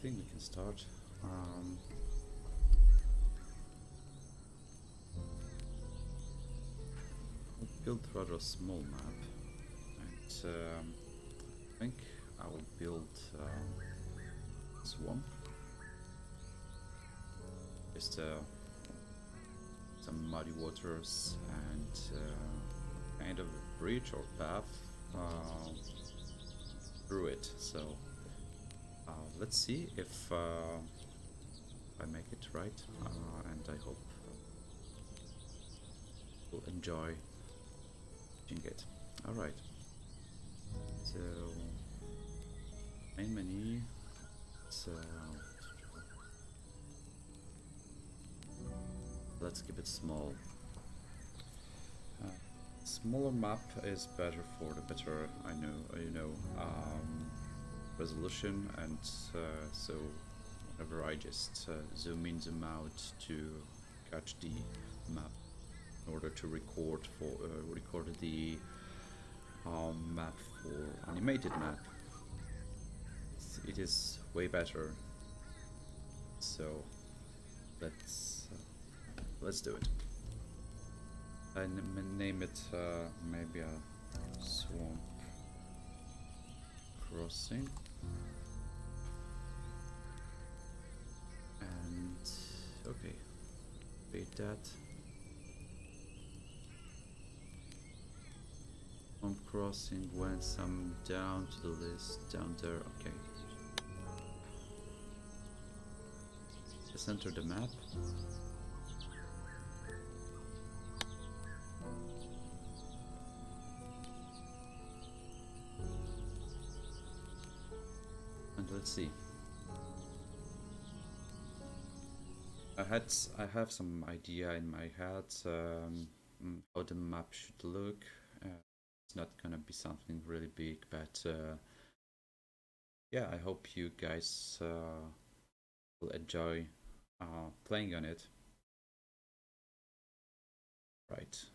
think we can start. I'll build rather a small map, and I think I will build swamp. Just some muddy waters and kind of a bridge or path through it. So let's see if I make it right, and I hope you'll enjoy watching it. Alright, so main menu, so let's keep it small. Smaller map is better for the better, resolution, and so whenever I just zoom in, zoom out to catch the map in order to record the map for animated map, it is way better. So let's do it. I name it maybe a swamp crossing, and okay, read that. Swamp crossing went some down to the list down there. Okay, let's enter the map. Let's see. I have some idea in my head how the map should look. It's not gonna be something really big, but yeah, I hope you guys will enjoy playing on it. Right.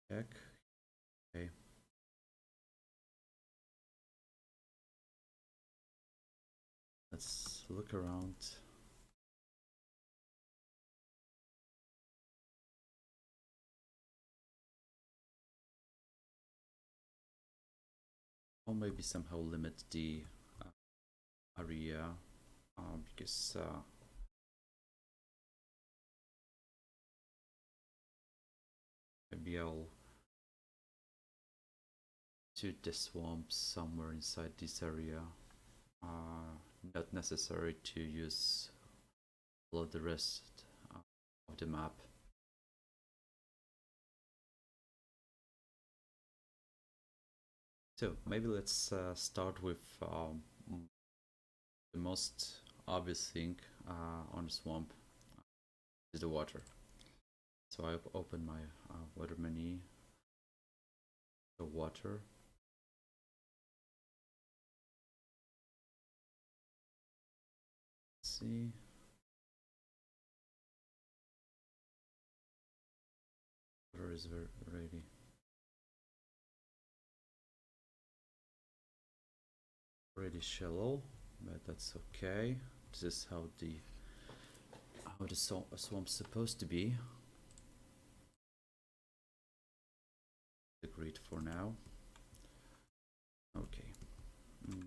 Check. Okay. Let's look around. Or maybe somehow limit the area because maybe I'll do the swamp somewhere inside this area. Not necessary to use all of the rest of the map. So maybe let's start with the most obvious thing on the swamp is the water. So I open my water menu, the water. Let's see. Water is already shallow, but that's okay. This is how the swamp's supposed to be. Agreed for now. Okay. Let's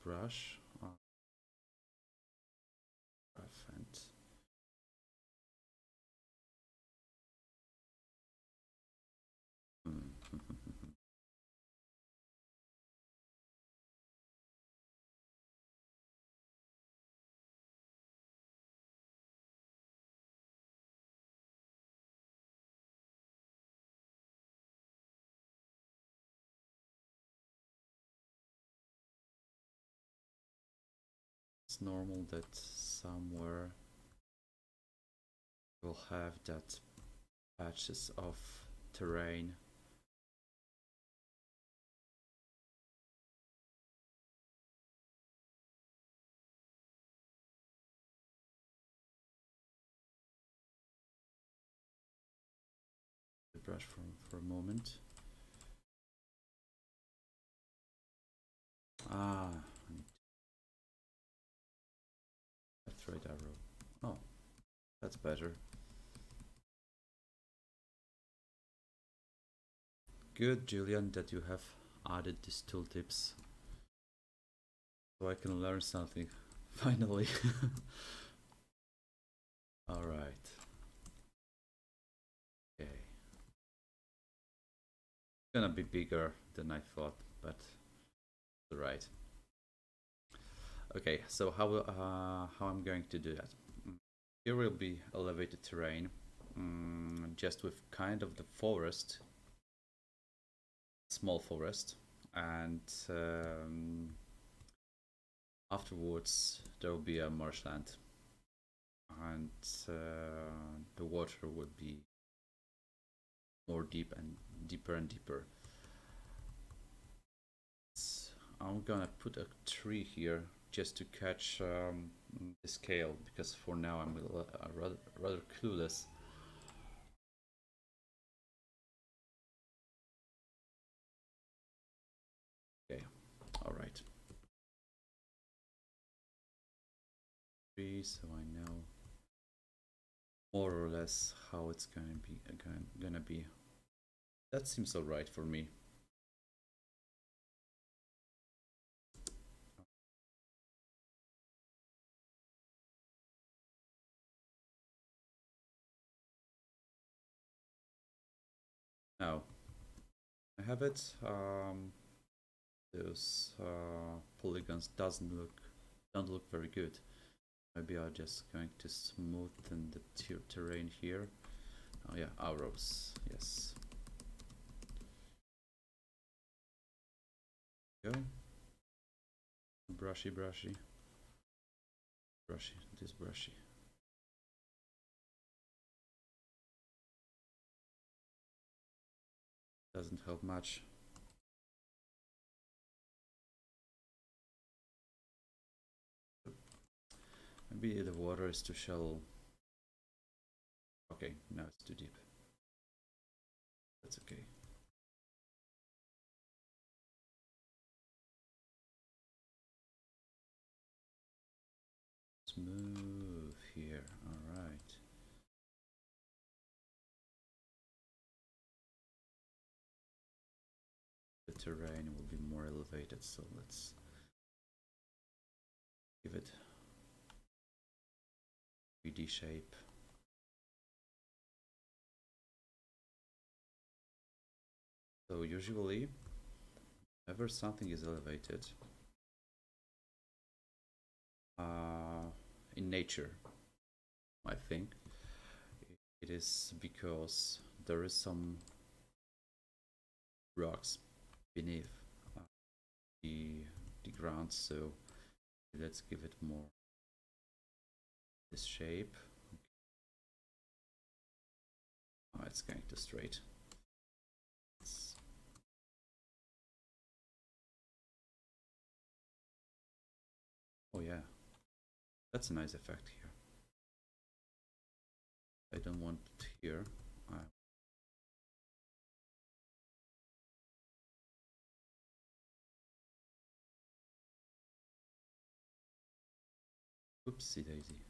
brush and it's normal that somewhere we'll have that patches of terrain. brush for a moment. Ah, I need left right arrow. Oh, that's better. Good, Julian, that you have added these tooltips so I can learn something finally. All right. Okay. It's gonna be bigger than I thought, but all right. Okay, so how I'm going to do that? Here will be elevated terrain, just with kind of the forest, small forest, and afterwards there will be a marshland, and the water will be more deep and deeper and deeper. I'm gonna put a tree here just to catch the scale, because for now I'm rather clueless. Okay, all right. So I know more or less how it's gonna be. That seems all right for me. Now I have it. Those polygons don't look very good. Maybe I'm just going to smoothen the terrain here. Oh yeah, arrows. Yes. Go. Brushy. This brushy. Doesn't help much. Maybe the water is too shallow. Okay, now it's too deep. That's okay. Smooth here. All right. The terrain will be more elevated, so let's give it 3D shape. So usually, whenever something is elevated in nature, I think it is because there is some rocks beneath the ground. So let's give it more this shape. Oh, it's going too straight. Oh yeah, that's a nice effect here. I don't want it here. Oopsie daisy.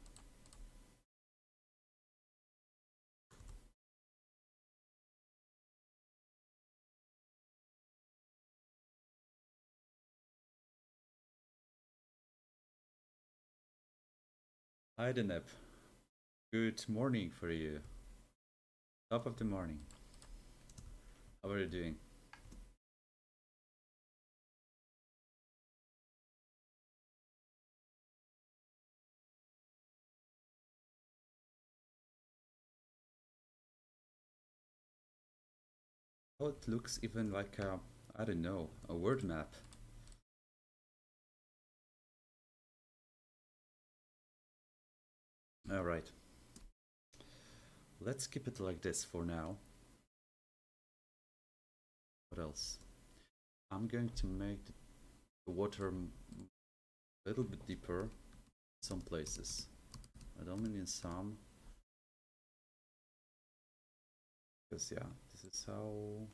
Hi Deneb. Good morning for you. Top of the morning. How are you doing? Oh, it looks even like a, I don't know, a word map. All right. Let's keep it like this for now. What else? I'm going to make the water a little bit deeper in some places. I don't mean in some. Because yeah, This is how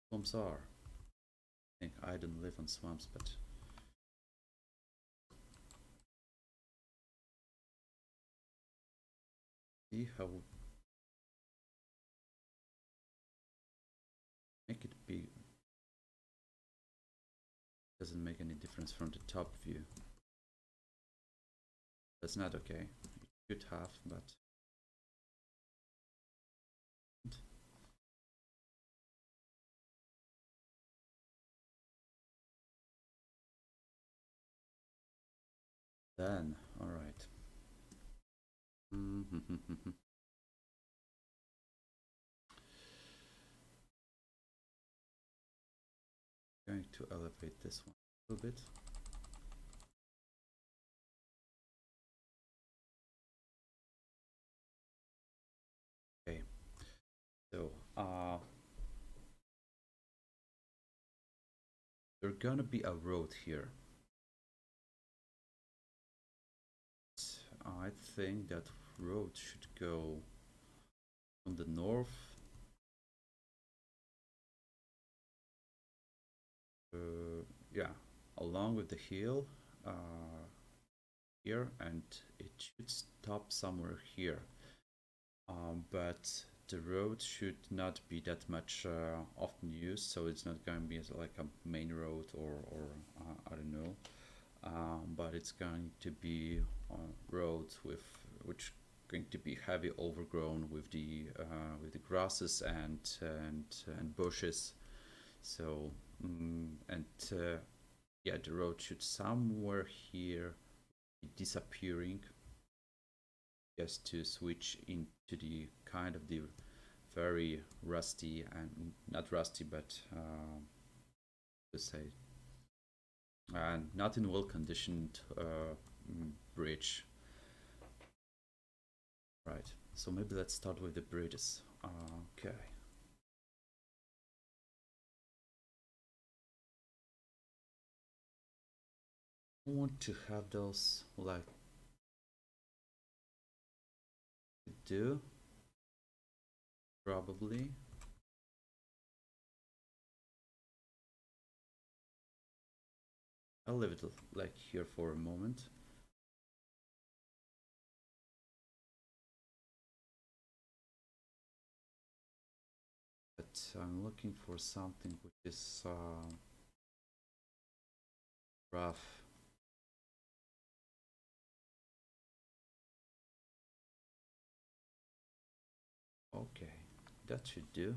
swamps are. I think I don't live on swamps, but see how make it big. Doesn't make any difference from the top view. That's not okay. You should have, but then, all right. Going to elevate this one a little bit. Okay, so there's gonna be a road here. I think that road should go from the north yeah, along with the hill here, and it should stop somewhere here. But the road should not be that much often used, so it's not going to be like a main road or I don't know. But it's going to be a road with which going to be heavy overgrown with the grasses and bushes. So yeah, the road should somewhere here be disappearing, just to switch into the kind of the very rusty, and not rusty, but to say not in well conditioned bridge. Right, so maybe let's start with the bridges. Okay. I want to have those like do probably. I'll leave it like here for a moment. But I'm looking for something which is rough. Okay, that should do.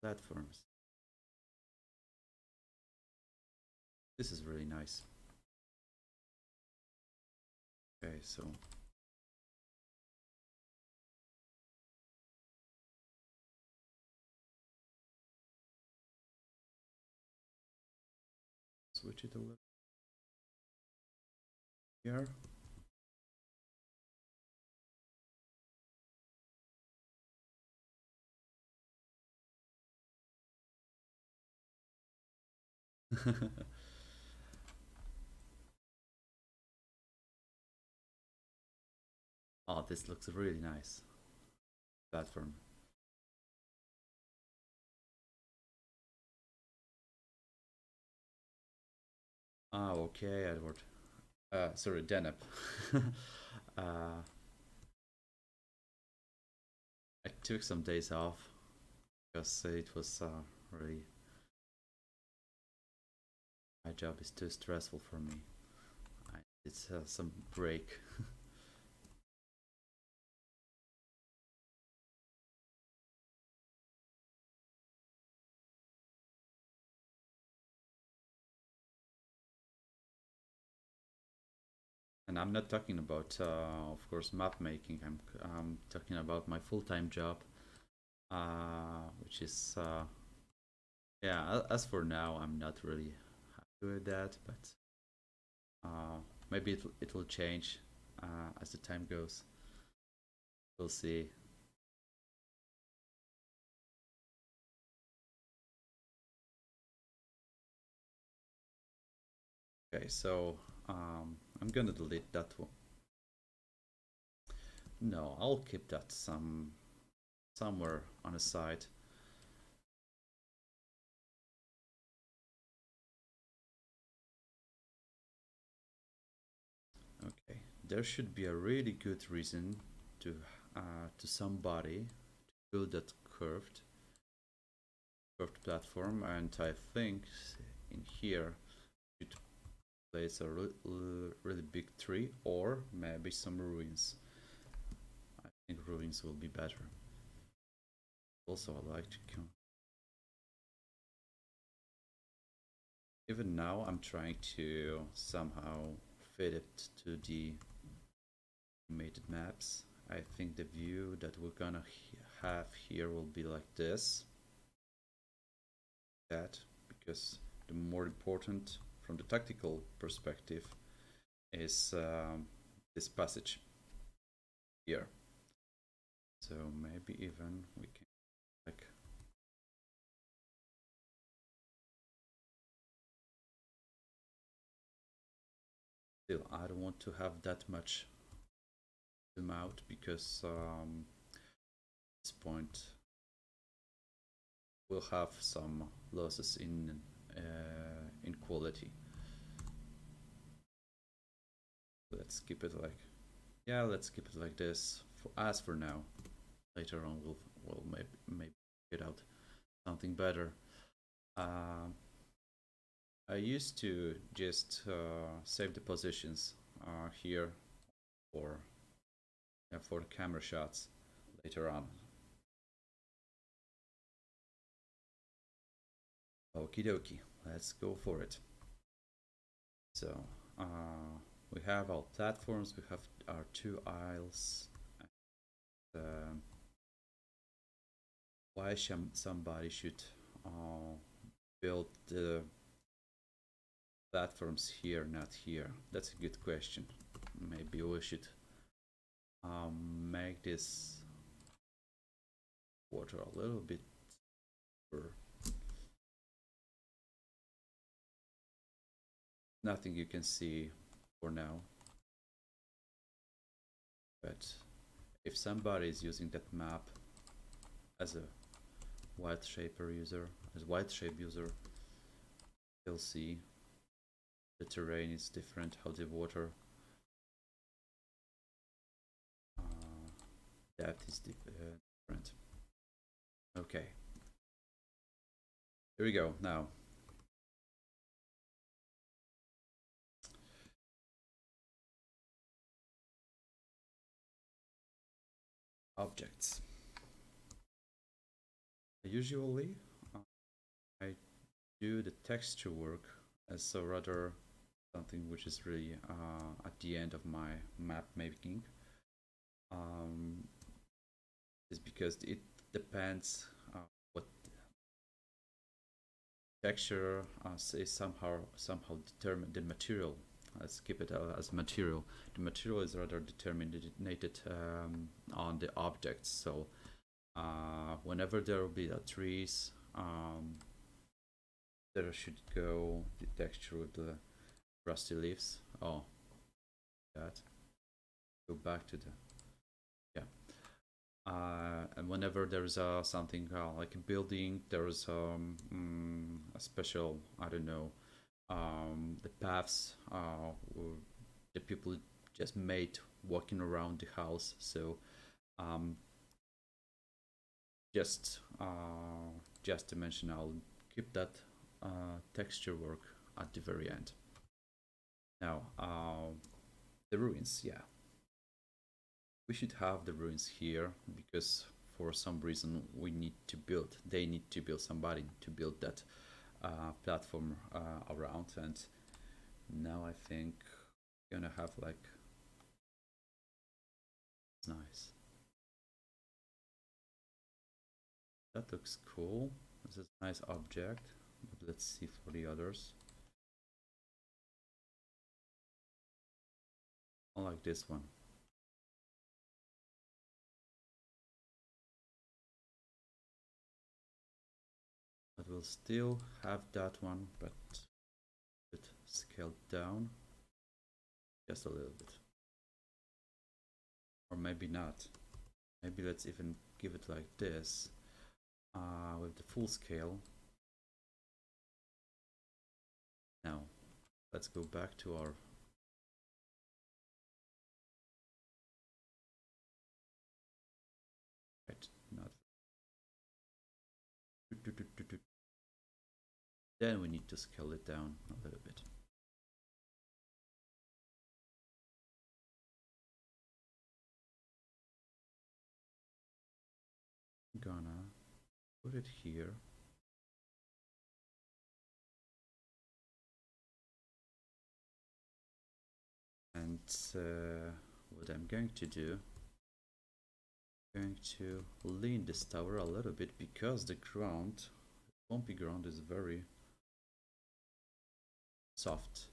Platforms. This is really nice. Okay, so switch it a little here. Oh, this looks really nice. Platform. Ah, okay, Edward. Sorry, Deneb. I took some days off because it was really, my job is too stressful for me. It's some break. And I'm not talking about, of course, map making. I'm talking about my full-time job, which is, yeah. As for now, I'm not really happy with that, but maybe it'll change as the time goes. We'll see. Okay, so I'm gonna delete that one. No, I'll keep that somewhere on the side. Okay, there should be a really good reason to somebody to build that curved platform, and I think in here should place a really big tree or maybe some ruins. I think ruins will be better. Also, I like to even now I'm trying to somehow fit it to the animated maps. I think the view that we're gonna have here will be like this. That because the more important from the tactical perspective is this passage here. So maybe even we can like still I don't want to have that much zoom out because at this point we'll have some losses in quality. Let's keep it like let's keep it like this for now. Later on we'll maybe get out something better. I used to just save the positions here for for the camera shots later on. Okie dokie, let's go for it. So we have our platforms, we have our two aisles. And, why somebody should build the platforms here, not here? That's a good question. Maybe we should make this water a little bit deeper. Nothing you can see for now. But if somebody is using that map as a Wildshape user, you'll see the terrain is different, how the water depth is different. Okay, here we go now. Objects. Usually I do the texture work as a rather something which is really at the end of my map making. Is because it depends what texture is somehow determine the material. Let's keep it as material. The material is rather determined on the objects. So whenever there will be trees, there should go the texture with the rusty leaves. Oh, that. Go back to the and whenever there's something like a building, there's a special, I don't know, the paths the people just made walking around the house. So just to mention, I'll keep that texture work at the very end. Now the ruins, yeah. We should have the ruins here because for some reason we need to build, they need to build, somebody to build that platform around. And now I think we're gonna have like, it's nice. That looks cool. This is a nice object, but let's see for the others. I like this one. But we'll still have that one, but scaled down just a little bit. Or maybe not. Maybe let's even give it like this, with the full scale. Now, let's go back to our right, not then we need to scale it down a little bit. I'm gonna put it here. And what I'm going to do, I'm going to lean this tower a little bit because the ground, bumpy ground, is very soft.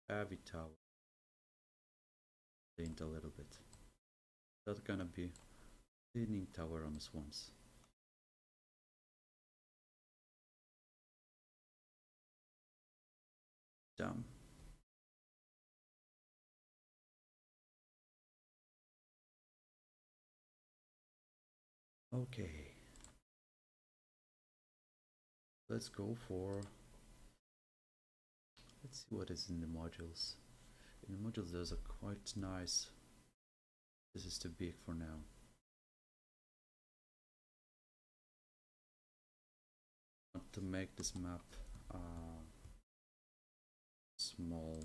Heavy tower. Leaned a little bit. That's gonna be leaning tower on the swamps. Down. Okay. Let's go for. Let's see what is in the modules. In the modules, there's a quite nice. This is too big for now. I want to make this map small.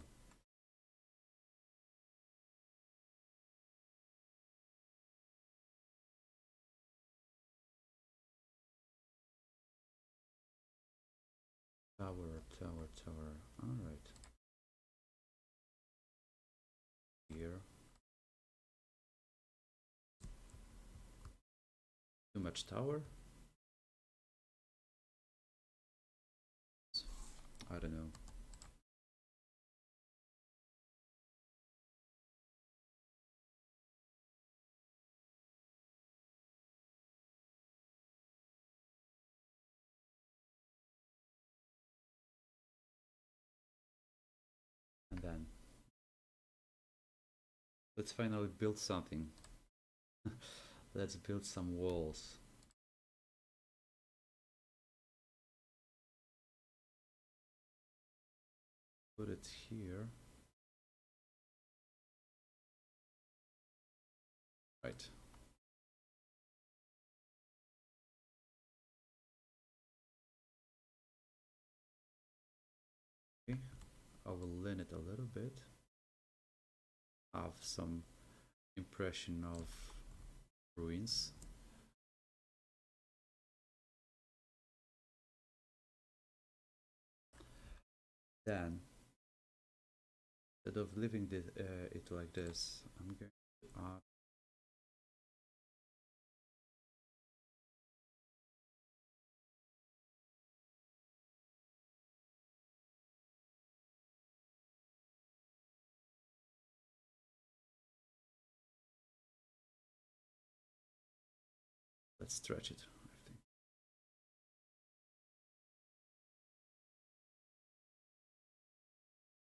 Tower, tower, tower. Alright. Here. Too much tower? I don't know. And then let's finally build something. Let's build some walls. Put it here. Right. Okay. I will lean it a little bit. Have some impression of ruins. Then, instead of leaving it like this, I'm going to add let's stretch it, I think.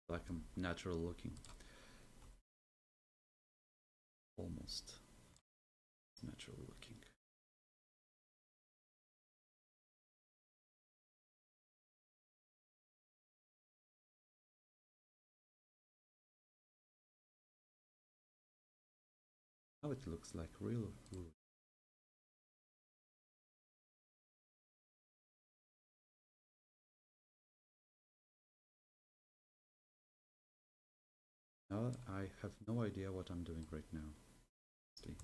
Like a natural looking. Almost. It's natural looking. Now it looks like real wood. Now I have no idea what I'm doing right now. Honestly.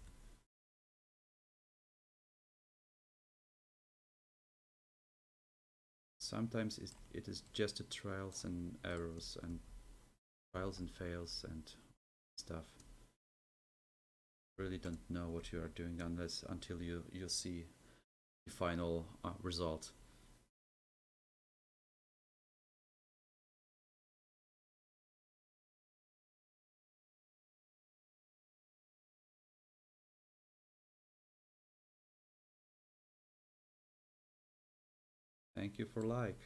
Sometimes it is just a trials and errors and trials and fails and stuff. Really don't know what you are doing until you see the final result. Thank you for like.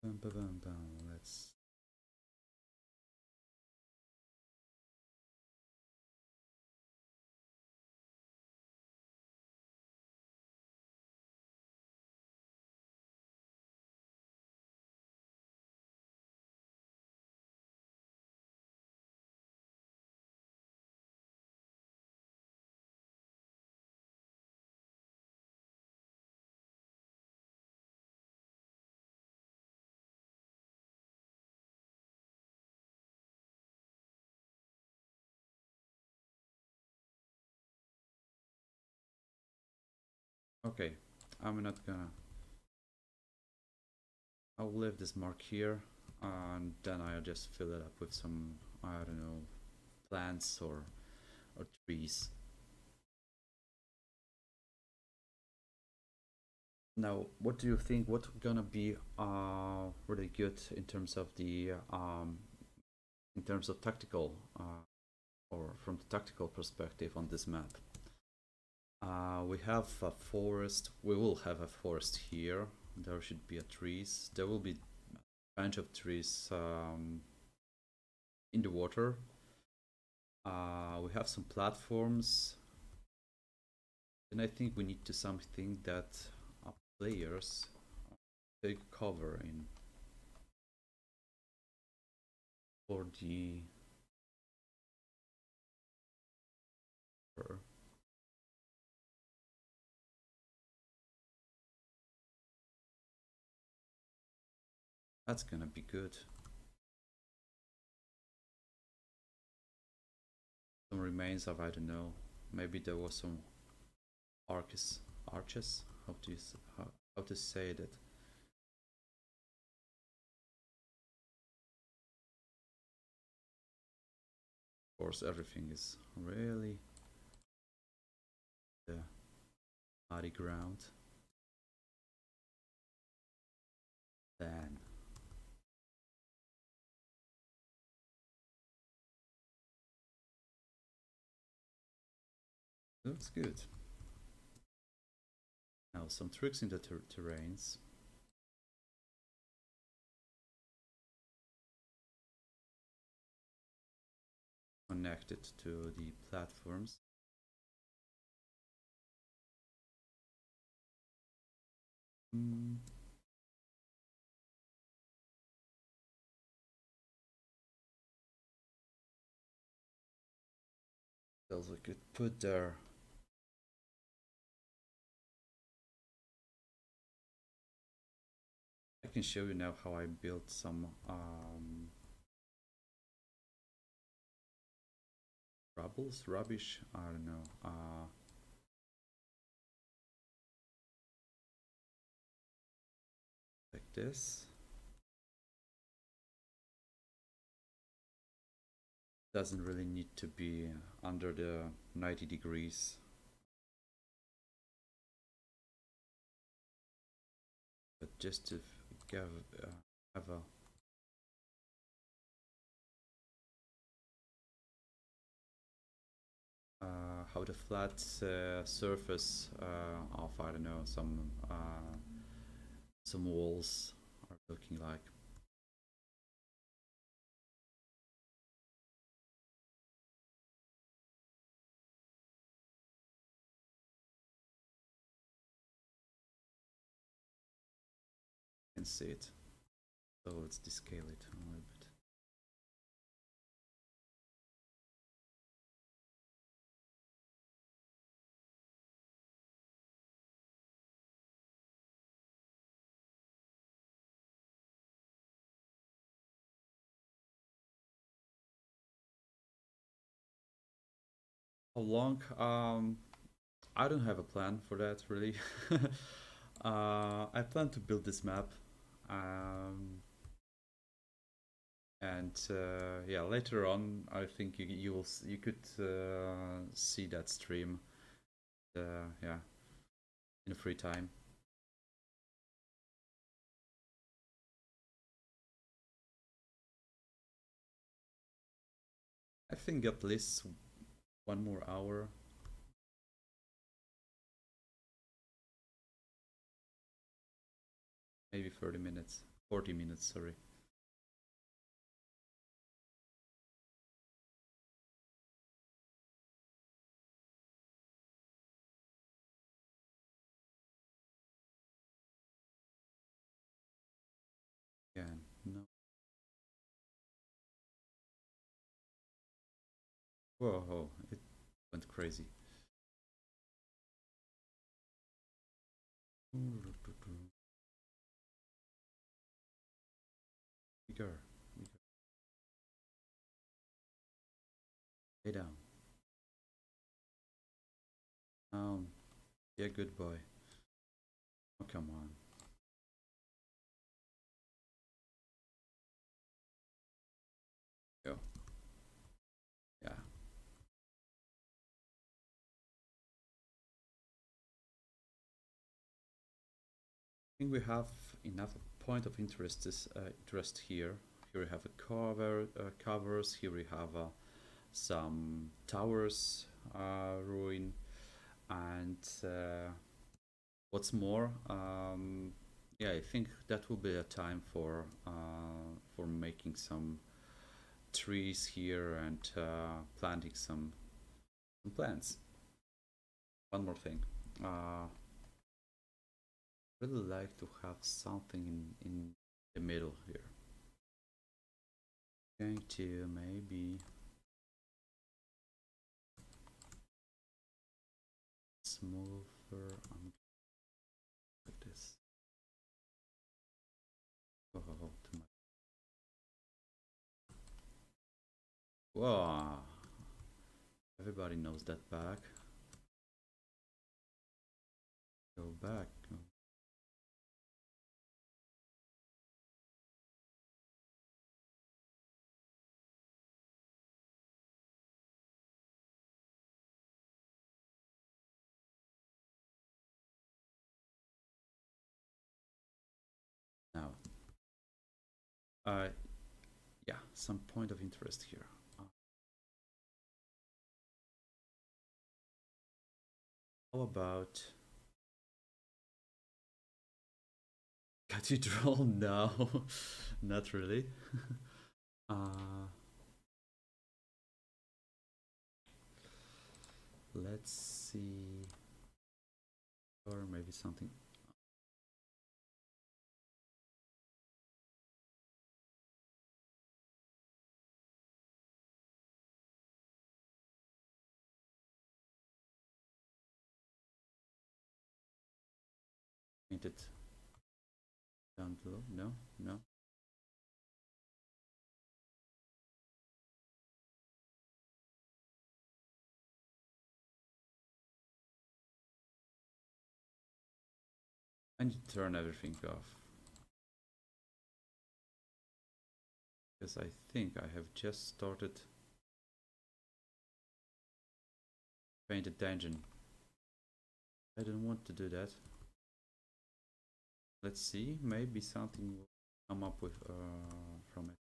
Bum, bum, bum, bum. Let's Okay, I'm not gonna. I'll leave this mark here, and then I'll just fill it up with some, I don't know, plants or trees. Now, what do you think? What's gonna be really good in terms of the in terms of tactical or from the tactical perspective on this map? We have a forest. We will have a forest here. There should be a trees. There will be a bunch of trees in the water. We have some platforms, and I think we need to something that players take cover in for the. That's gonna be good. Some remains of, I don't know, maybe there was some arches. How to say that? Of course, everything is really the muddy ground. Then looks good. Now some tricks in the terrains. Connected to the platforms. Also could put there. I can show you now how I built some rubbish. I don't know. Like this. Doesn't really need to be under the 90 degrees. But just to have a how the flat surface of, I don't know, some walls are looking like. You can see it. So let's descale it a little bit. How long? I don't have a plan for that really. I plan to build this map, and yeah, later on, I think you could see that stream, yeah, in a free time. I think at least 1 more hour. Maybe 30 minutes, 40 minutes, sorry. Yeah, no. Whoa, it went crazy. Bigger, bigger. Lay down. Yeah, good boy. Oh, come on. Go. Yeah. I think we have enough point of interest here. Here we have a covers. Here we have some towers ruin, and what's more, yeah, I think that will be a time for making some trees here and planting some plants. One more thing. Really like to have something in the middle here. Going to maybe smoother. Like this. Oh, too much. Whoa! Everybody knows that back. Go back. Now, yeah, some point of interest here. How about cathedral? No, not really. uh, let's see, or maybe something. Painted down below. No, no. I need to turn everything off because I think I have just started painted dungeon. I don't want to do that. Let's see, maybe something will come up with from it.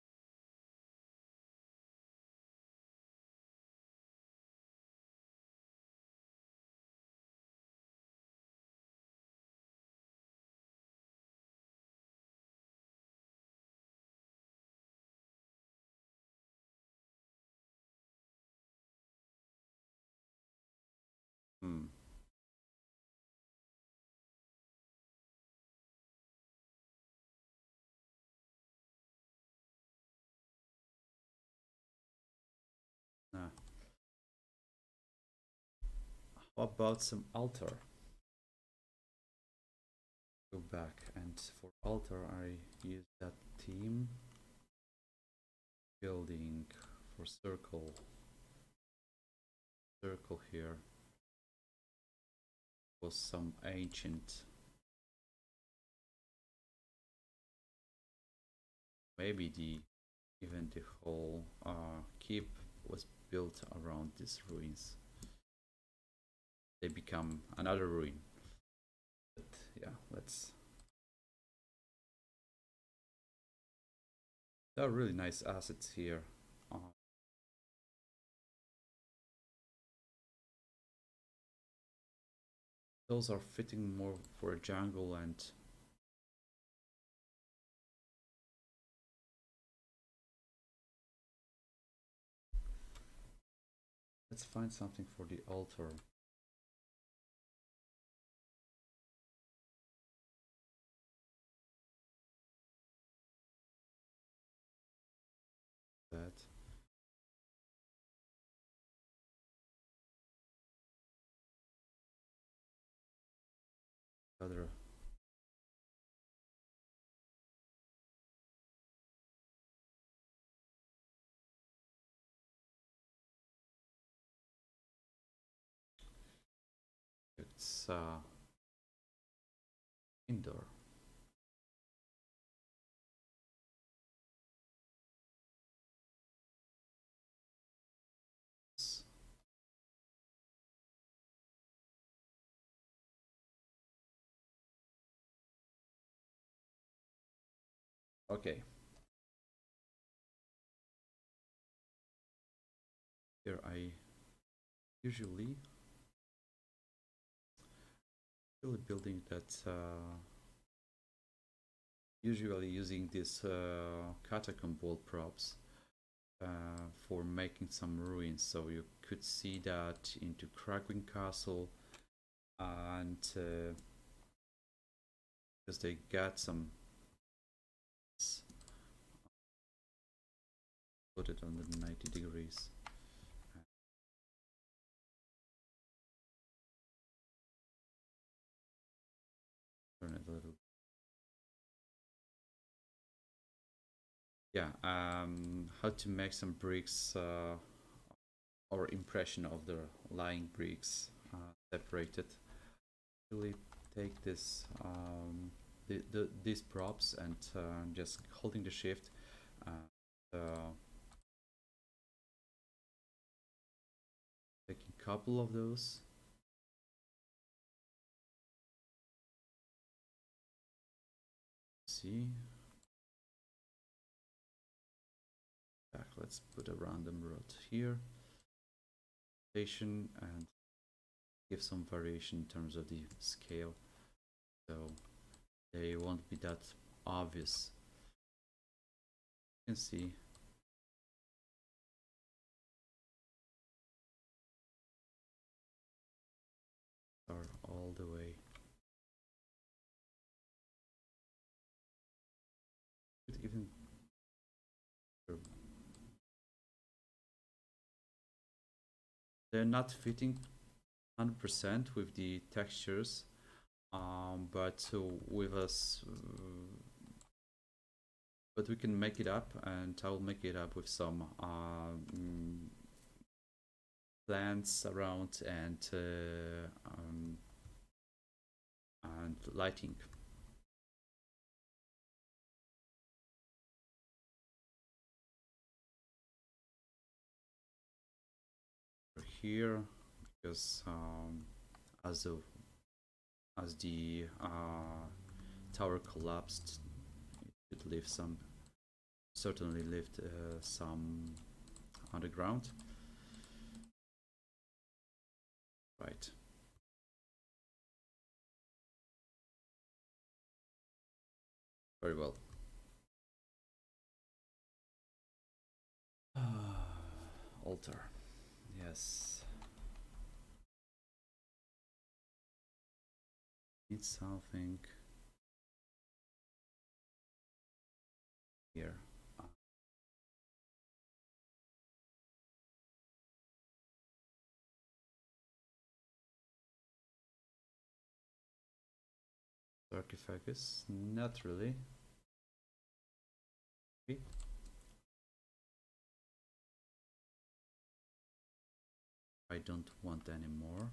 Hmm. Nah. How about some altar? Go back, and for altar I use that theme. Building for circle here was some ancient, maybe even the whole keep was built around these ruins. They become another ruin, but yeah, let's. There are really nice assets here. uh, those are fitting more for a jungle, and let's find something for the altar. That other. It's Indoor. Okay. Here I usually building that usually using these catacomb wall props for making some ruins. So you could see that into Cragwing Castle, and because they got some, put it on the 90 degrees. Turn it a little. Yeah, how to make some bricks or impression of the lying bricks separated. Really take this these props and just holding the shift. Taking a couple of those. See. Back, let's put a random road here. And give some variation in terms of the scale, so they won't be that obvious. You can see are all the way. Even they're not fitting 100% with the textures, but with us, but we can make it up, and I will make it up with some plants around and lighting. Here, because as the tower collapsed, it could leave some, certainly left some underground. Right. Very well. Altar. Yes. Need something here. Sarcophagus? Not really. Okay. I don't want any more.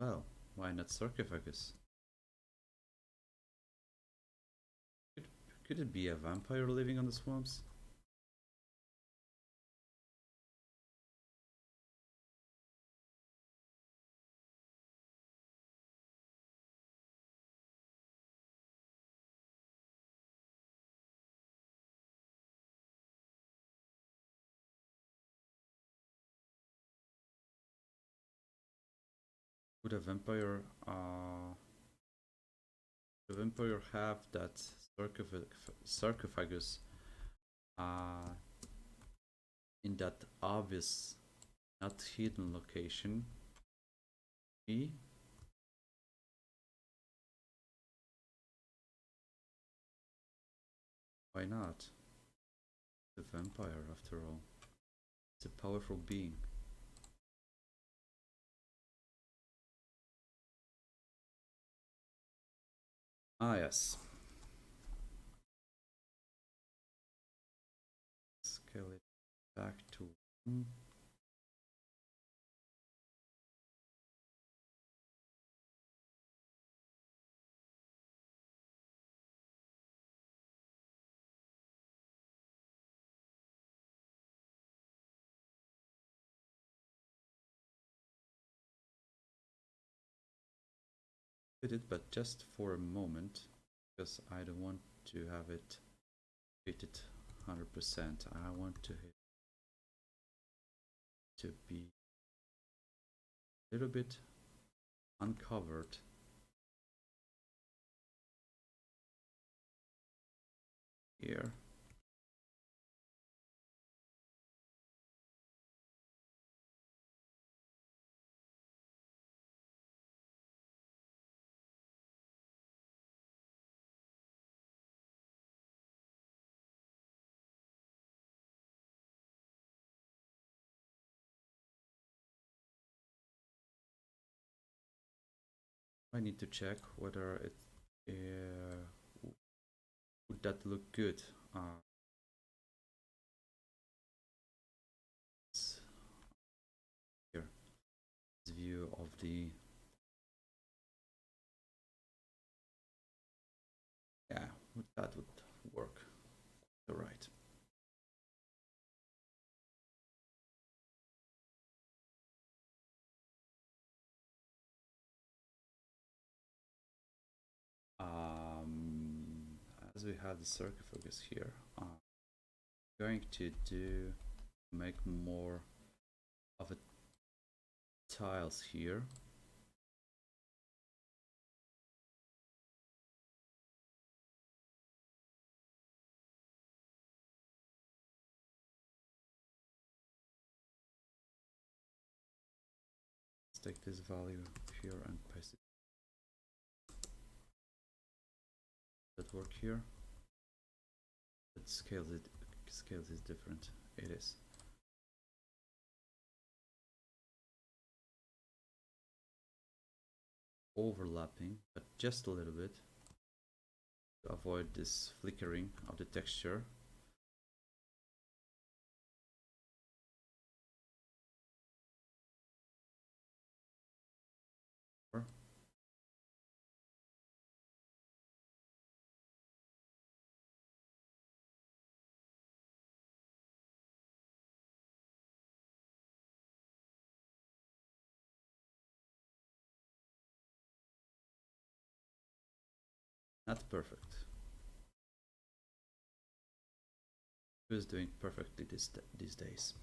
Well, why not sarcophagus? Could it be a vampire living on the swamps? Would a vampire have that sarcophagus in that obvious, not hidden location? B. Why not? The vampire, after all. It's a powerful being. Ah, yes. scale it back to 1. It, but just for a moment, because I don't want to have it fitted 100%. I want to hit to be a little bit uncovered. Here. I need to check whether it would that look good. Here, this view of the that would work. All right. As we have the sarcophagus here, I'm going to make more of a tiles here. Let's take this value here and paste it. That work here? But scales is different. It is. Overlapping, but just a little bit to avoid this flickering of the texture. Not perfect. Who is doing perfectly these days?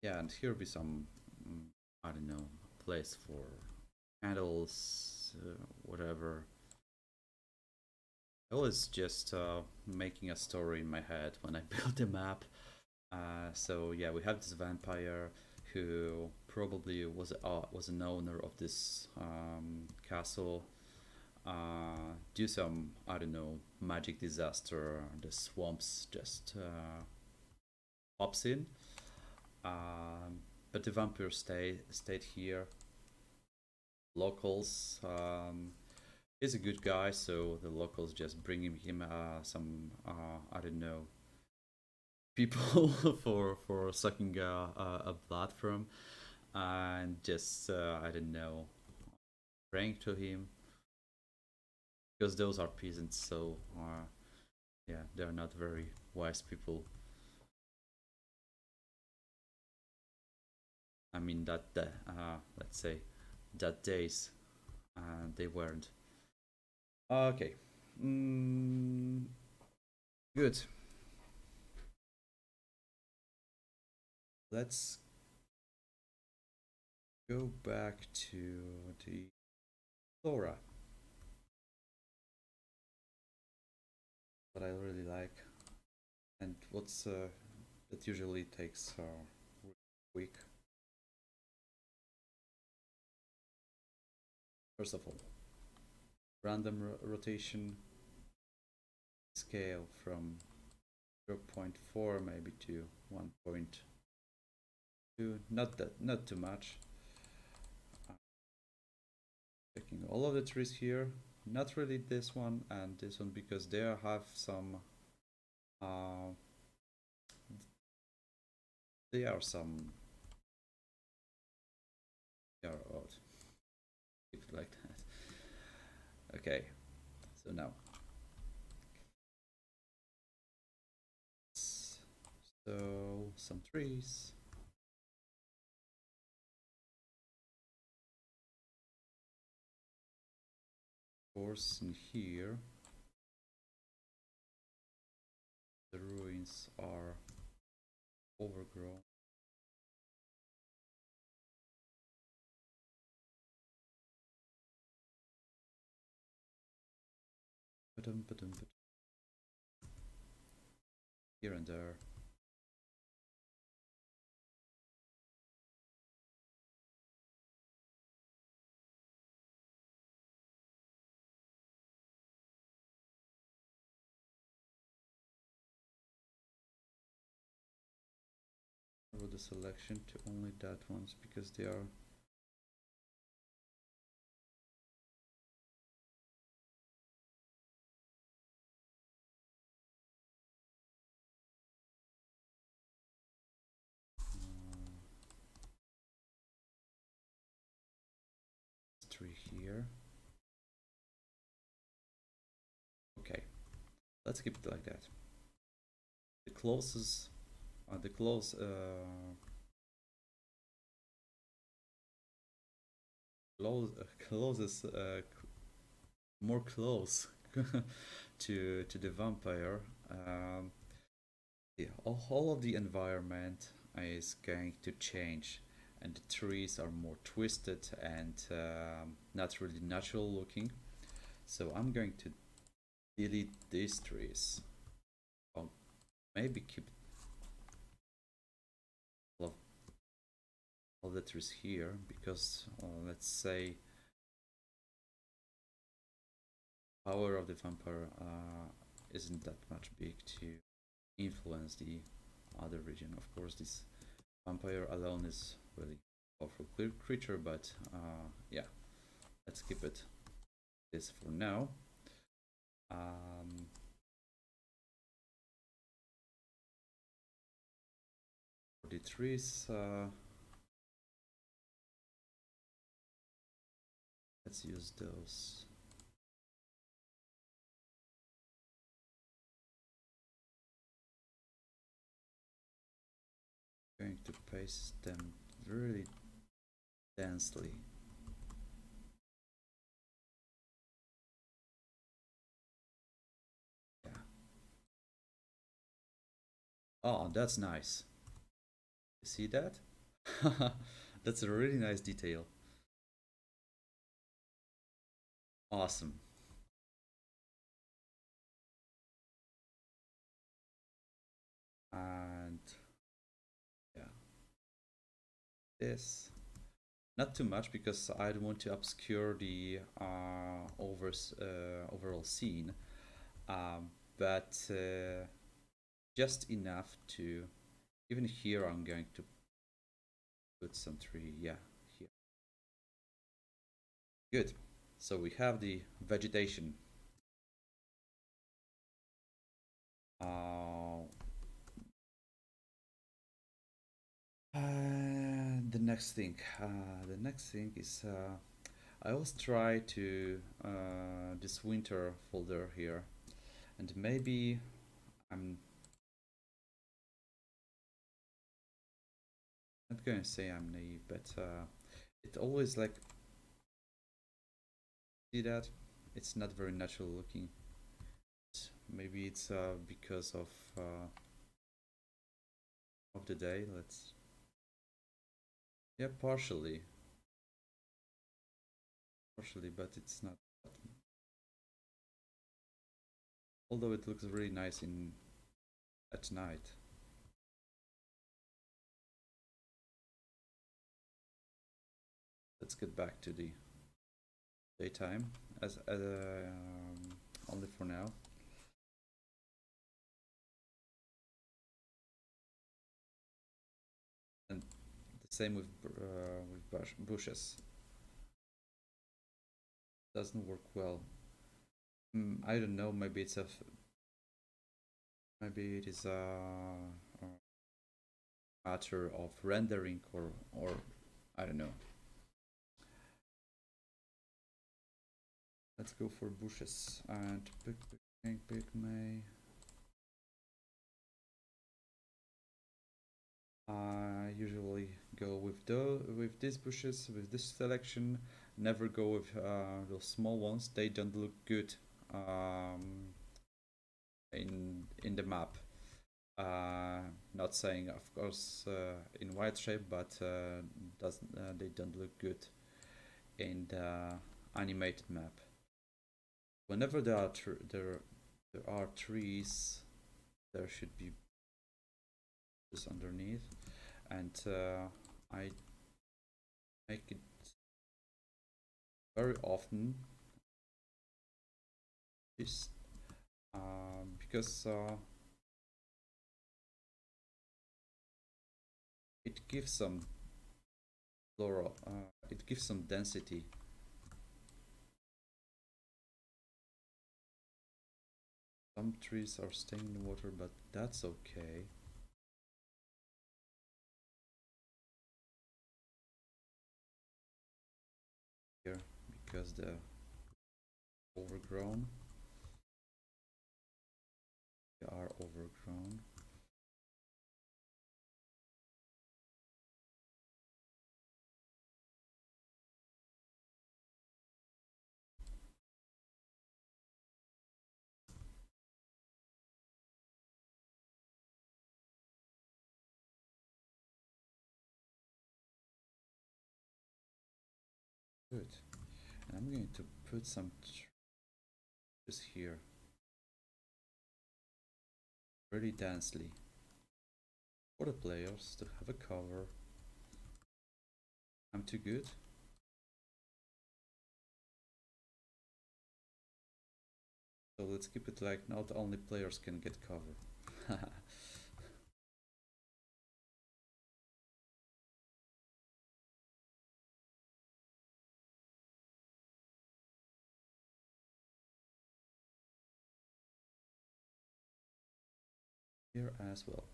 Yeah, and here will be some, I don't know, place for handles, whatever. I was just making a story in my head when I built the map. So yeah, we have this vampire who probably was an owner of this castle. Due some, I don't know, magic disaster, the swamps just pops in. But the vampire stayed here. Locals, he's a good guy, so the locals just bring him some, I don't know, people for sucking a blood from, and just I don't know, praying to him, because those are peasants, so yeah, they're not very wise people. I mean that let's say that days they weren't. Okay. Good. Let's go back to the flora that I really like, and what's that usually takes a week. First of all, random rotation scale from 0.4 maybe to 1.2, not too much. Checking all of the trees here. Not really this one and this one because they have some. They are some. They are odd. Keep it like that. Okay. So now. So some trees. Of course, in here, the ruins are overgrown. Here and there. Narrow the selection to only that ones because they are tree here. Okay, let's keep it like that. The closest, closest, more close to the vampire. Yeah, all of the environment is going to change, and the trees are more twisted and not really natural looking. So I'm going to delete these trees. Or maybe keep all the trees here because let's say power of the vampire isn't that much big to influence the other region. Of course, this vampire alone is really powerful creature, but yeah, let's keep it this for now. For the trees, let's use those. Going to paste them really densely. Yeah. Oh, that's nice. You see that? That's a really nice detail. Awesome. And yeah, this not too much because I don't want to obscure the overall scene, but just enough to. Even here, I'm going to put some tree. Yeah, here. Good. So we have the vegetation. The next thing. The next thing is I always try to this winter folder here, and maybe I'm not going to say I'm naive, but it always like see that it's not very natural looking. Maybe it's because of the day. Let's yeah, partially, but it's not. Although it looks really nice in at night. Let's get back to the daytime as only for now. And the same with bushes. doesn't work well. I don't know. Maybe it is a matter of rendering, or I don't know. Let's go for bushes and pick May. I usually go with these bushes, with this selection. Never go with those small ones. They don't look good um, in the map. Not saying, of course, in Wildshape, but doesn't they don't look good in the animated map. Whenever there are trees, there should be this underneath, and I make it very often this because it gives some flora, it gives some density. Some trees are staying in the water, but that's okay. Here, because they're overgrown. They are overgrown. Good. And I'm going to put some trees here really densely for the players to have a cover. I'm too good. So let's keep it like not only players can get cover. Here as well.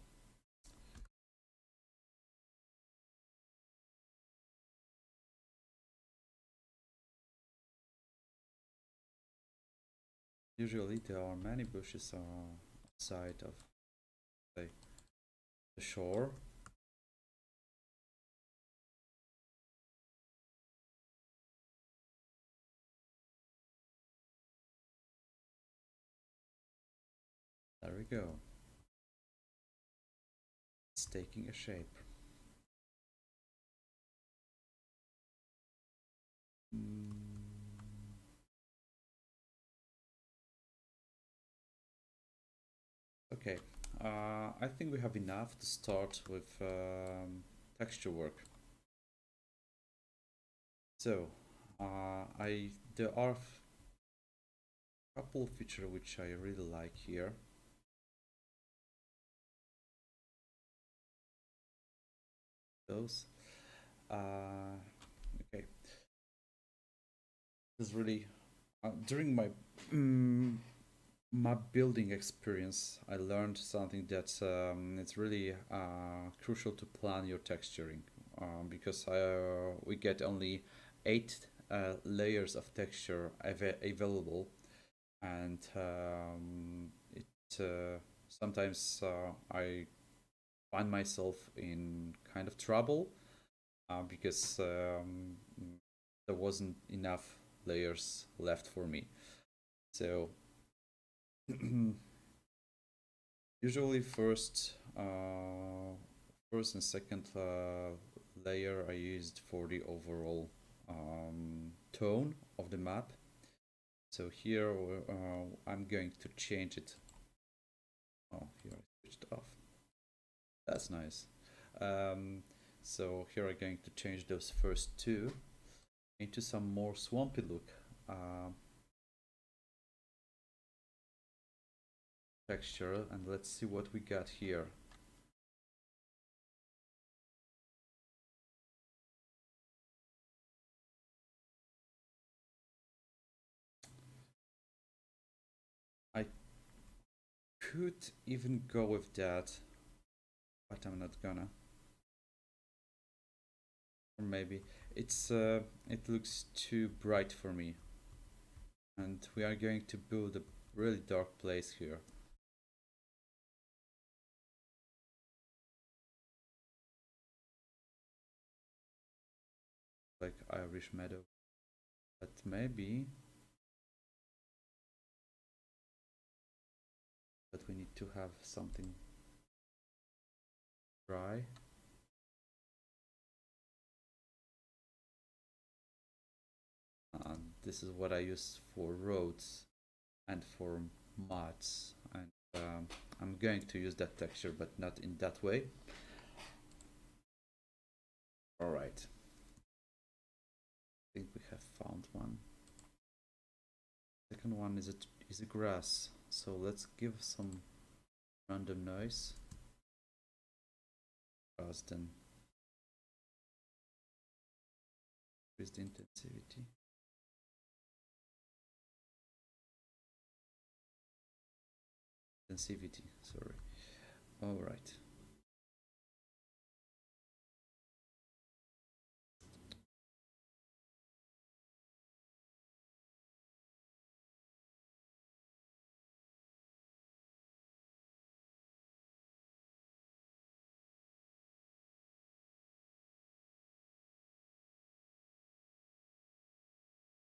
Usually there are many bushes outside of, say, the shore. There we go. It's taking a shape. Okay, I think we have enough to start with texture work. So, there are a couple of features which I really like here. Those, okay, this is really during my building experience, I learned something that it's really crucial to plan your texturing because we get only 8 layers of texture available, and sometimes I find myself in kind of trouble because there wasn't enough layers left for me. So usually first and second layer I used for the overall tone of the map. So here I'm going to change it. Oh, here I switched off. That's nice. So here I'm going to change those first two into some more swampy look texture, and let's see what we got here. could even go with that, but I'm not gonna. Or maybe it looks too bright for me, and we are going to build a really dark place here. Like Irish meadow, but maybe. But we need to have something dry. This is what I use for roads and for mods, and I'm going to use that texture, but not in that way. All right. I think we have found one. Second one is a grass. So let's give some random noise. Grass, then increase the intensity. Sorry. All right.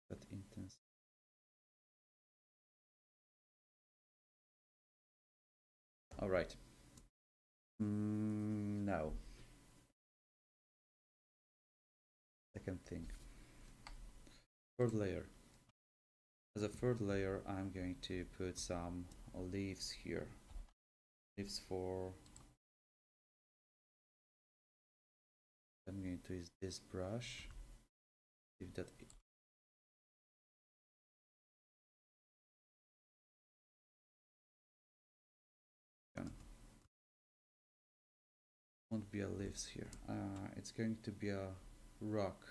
That intense. All right. Now, second thing. Third layer. As a third layer, I'm going to put some leaves here. Leaves for. I'm going to use this brush. If that. Won't be a leaves here. It's going to be a rock.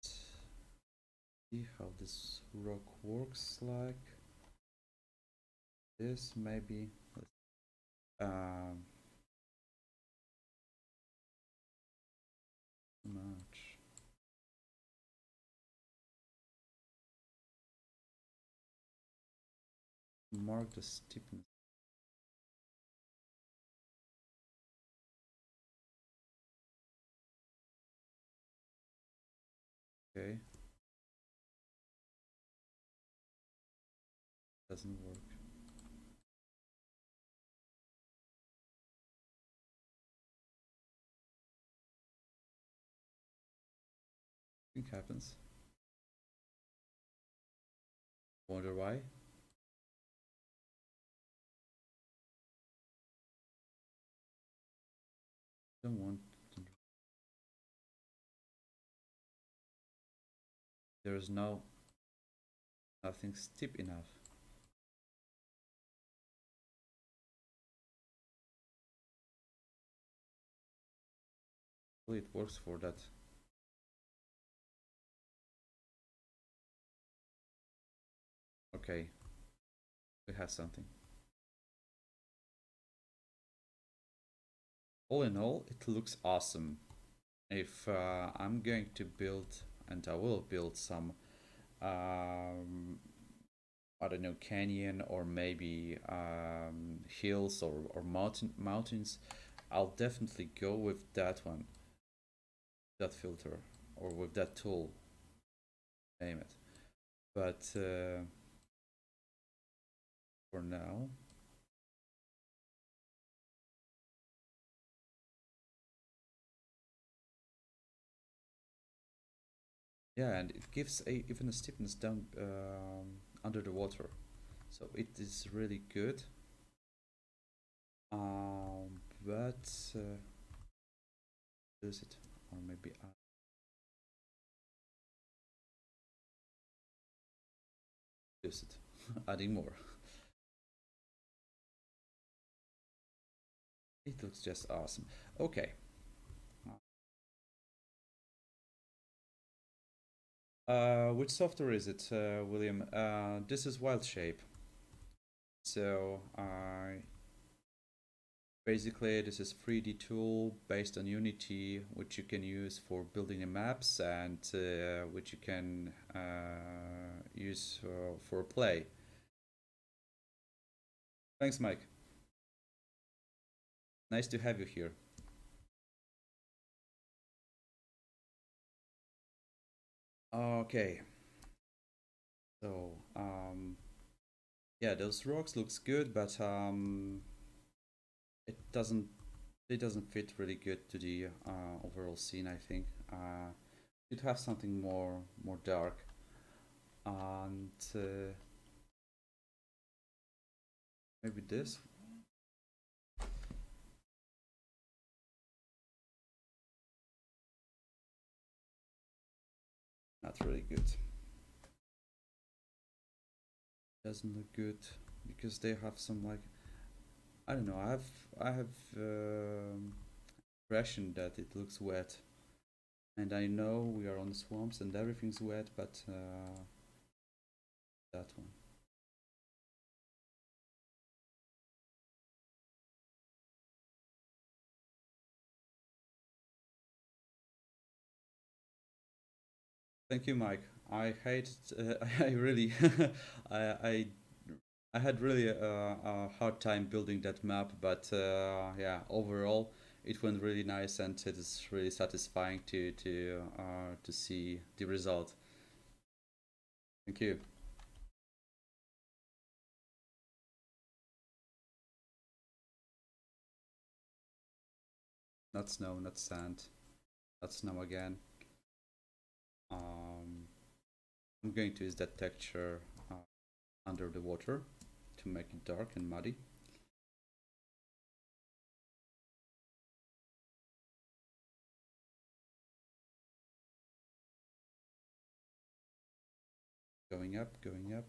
See how this rock works like. This maybe. Much. Mark the steepness. Okay. Doesn't work. Nothing happens. Wonder why? Don't want to. There is nothing steep enough. Well, it works for that. Okay, we have something. All in all, it looks awesome. If I'm going to build, and I will build some, I don't know, canyon or maybe hills or mountains, I'll definitely go with that one, that filter, or with that tool, name it. But for now, yeah, and it gives even a steepness down under the water, so it is really good. But use it, or maybe use it, adding more. It looks just awesome. Okay. Which software is it, William? This is Wildshape. So basically this is 3D tool based on Unity, which you can use for building the maps and which you can use for play. Thanks, Mike. Nice to have you here. Okay. So, yeah, those rocks looks good, but it doesn't fit really good to the overall scene. I think you'd have something more dark, and maybe this. Not really good. Doesn't look good because they have some like, I don't know. I have impression that it looks wet, and I know we are on the swamps and everything's wet, but that one. Thank you, Mike. I hate. I really. I I I had really a hard time building that map, but yeah, overall it went really nice, and it is really satisfying to see the result. Thank you. Not snow, not sand, not snow again. Um, I'm going to use that texture under the water to make it dark and muddy. Going up, going up.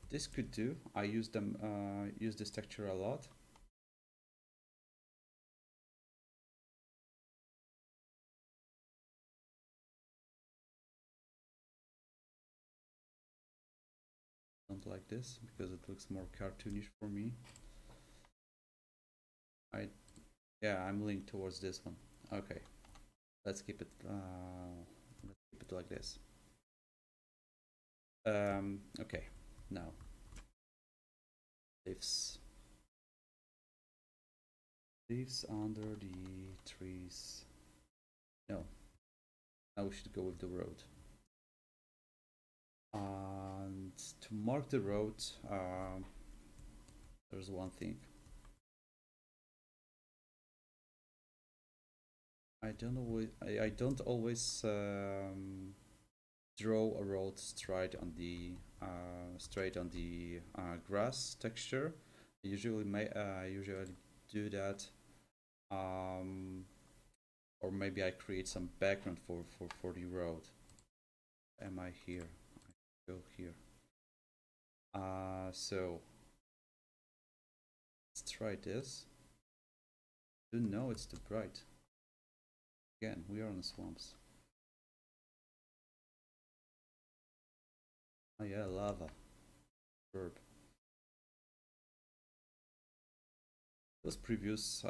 This could do. I use this texture a lot. Don't like this because it looks more cartoonish for me. I Yeah, I'm leaning towards this one. Okay, let's keep it. Let's keep it like this. Okay, now leaves. Leaves under the trees. No, now we should go with the road. And to mark the road, there's one thing. I don't always draw a road straight on the grass texture. I usually do that, um, or maybe I create some background for the road. Am I here? I go here. So let's try this. Don't know it's too bright. Again, we are on the swamps. Oh yeah, lava. Verb. Those previews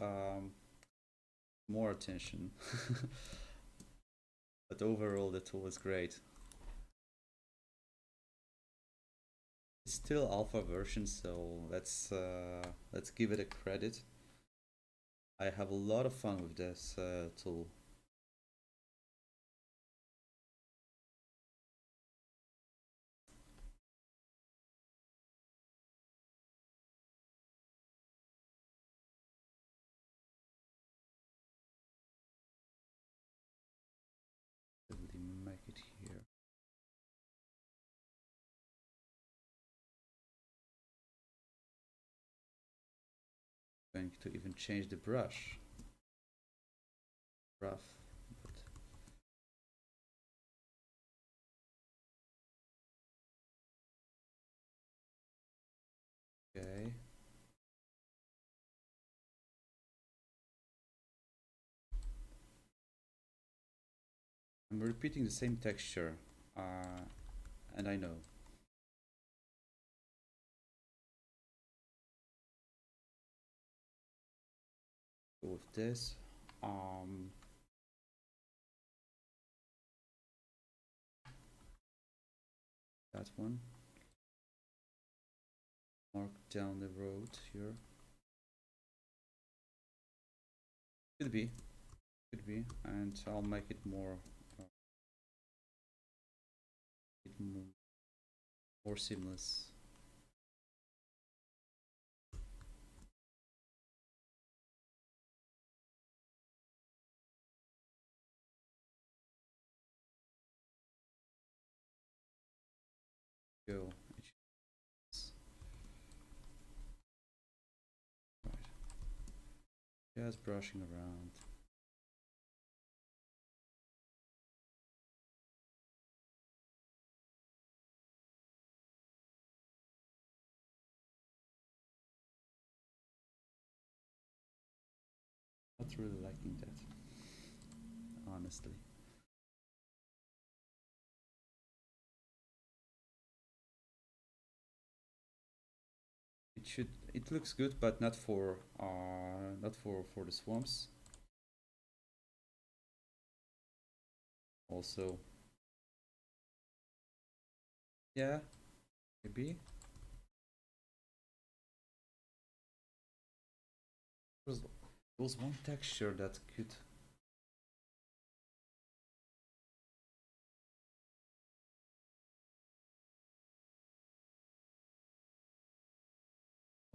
more attention. But overall the tool is great. It's still alpha version, so let's give it a credit. I have a lot of fun with this tool. Really make it here. Going to even change the brush. Rough, but okay. I'm repeating the same texture, and I know. Go with this. That one. Mark down the road here. Could be, and I'll make it more, more seamless. Go. Right. Just brushing around. Not really liking that, honestly. It looks good, but not for the swamps. Also, yeah, maybe. There was one texture that could.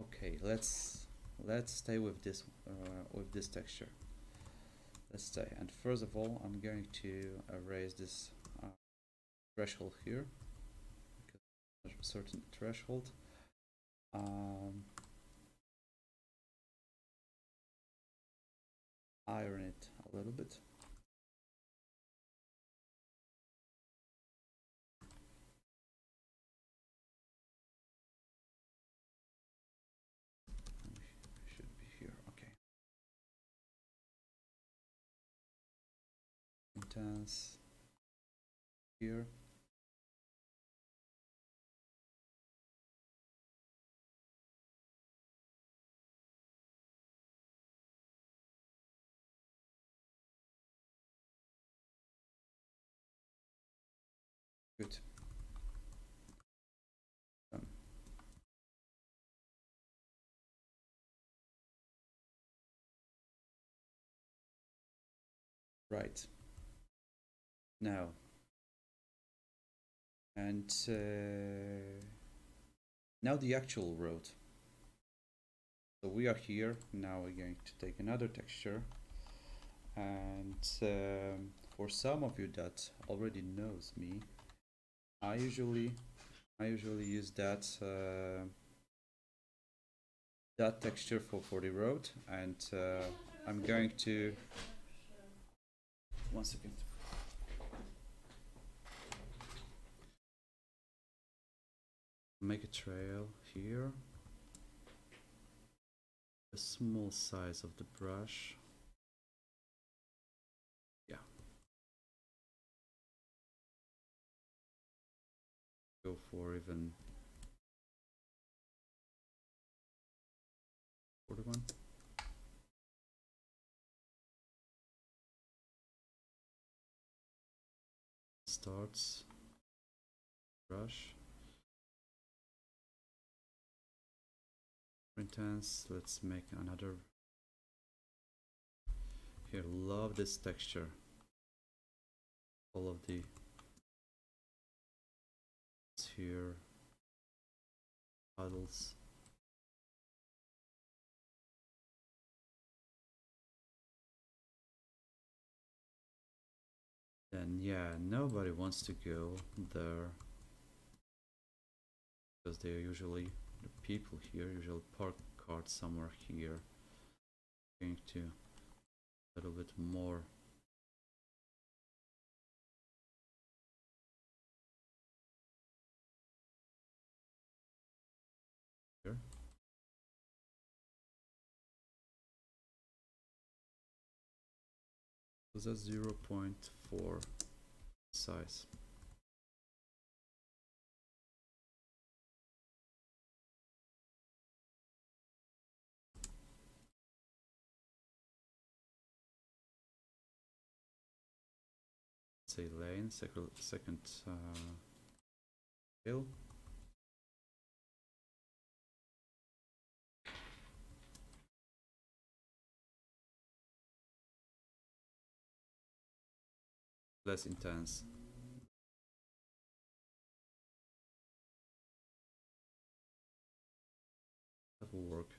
Okay, let's stay with this texture. Let's stay. And first of all, I'm going to erase this threshold here, because there's a certain threshold. Iron it a little bit. Should be here. Okay. Intense here. Good. Done. Right. Now. And now the actual road. So we are here. Now we're going to take another texture. And for some of you that already knows me, I usually use that that texture for the road, and I'm going to 1 second. Make a trail here. A small size of the brush. Yeah. Go for even 41. Starts brush. Intense. Let's make another. Here, love this texture. All of the here puddles. Then yeah, nobody wants to go there because they're usually the people here usually park cars somewhere here. Going to a little bit more. Here. So that's 0.4. size. Say lane, second hill. Less intense. That will work.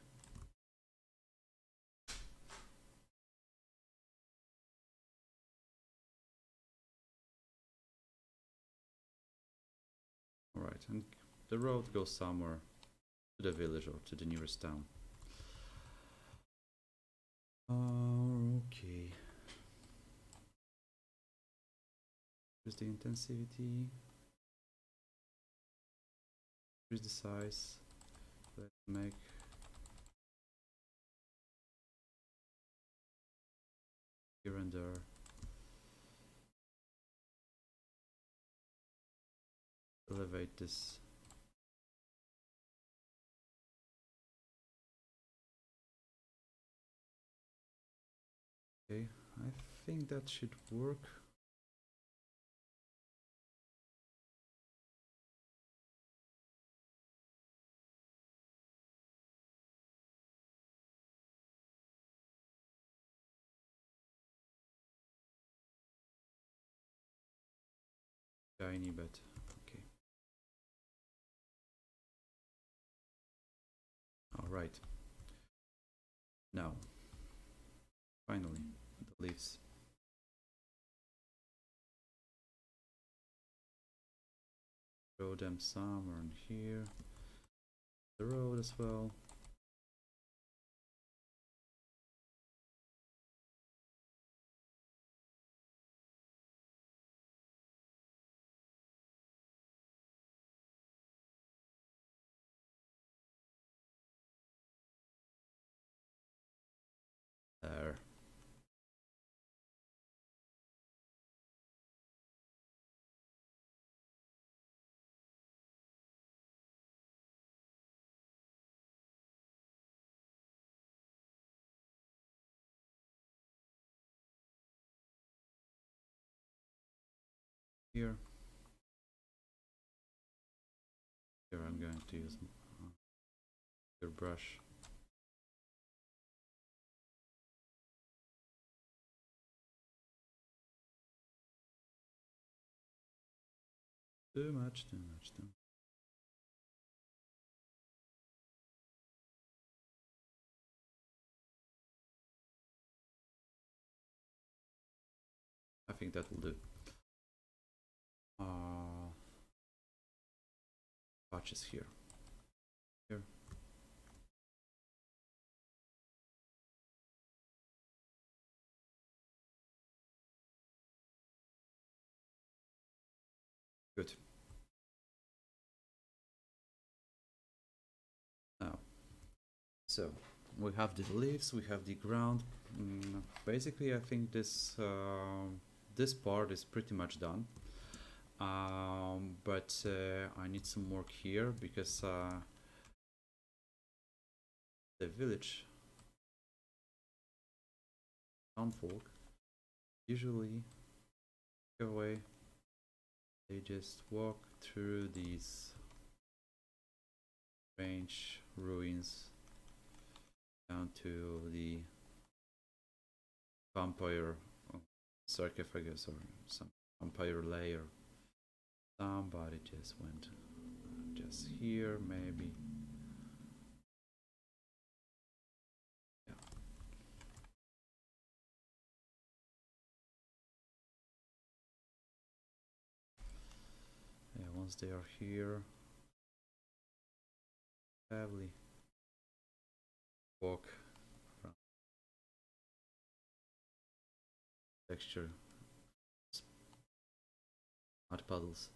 Alright, and the road goes somewhere to the village or to the nearest town. Okay. Here's the intensity. Here's the size. Let's make here and there. Elevate this. Okay, I think that should work. Tiny, but okay. All right. Now, finally, the leaves. Throw them somewhere in here. The road as well. There. Here. Here I'm going to use your brush. Too much, too much, too much. I think that will do. Patches here. Here. Good. Now, so we have the leaves, we have the ground. Basically, I think this this part is pretty much done. But I need some work here because the village townfolk usually go away. They just walk through these strange ruins down to the vampire sarcophagus or some vampire lair. Somebody just went just here, maybe. Yeah. Yeah, once they are here, heavily walk from texture mud puddles.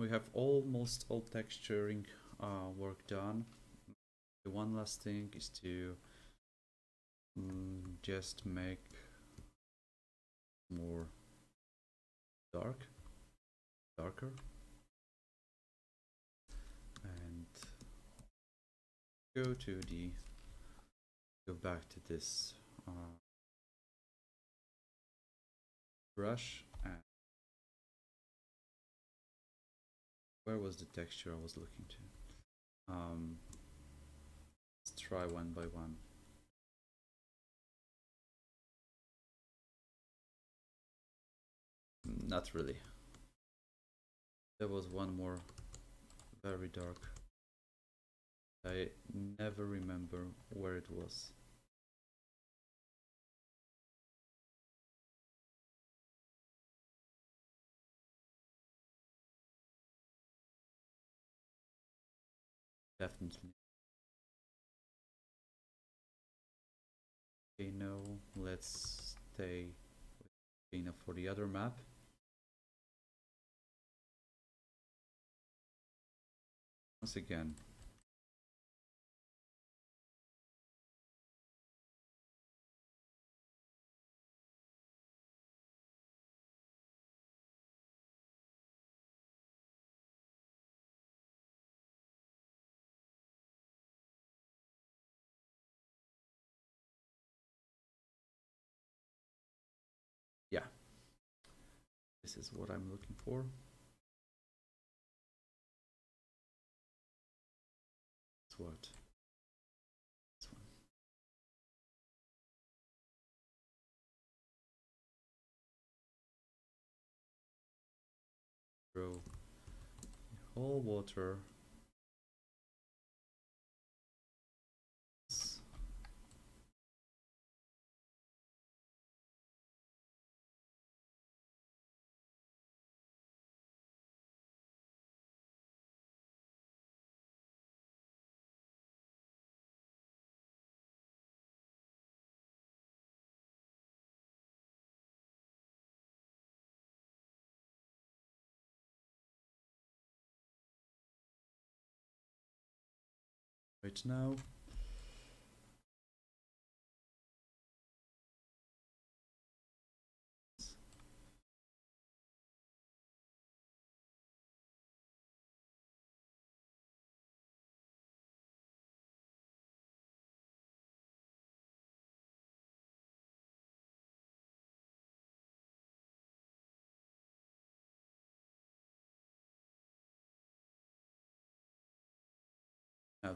we have almost all texturing work done. The one last thing is to just make more darker, and go back to this brush, and where was the texture I was looking to? Let's try one by one. Not really. There was one more very dark. I never remember where it was. Definitely. Okay, now let's stay with Dana for the other map. Once again, yeah, this is what I'm looking for. That's what. This one. Throw the whole water. Right now,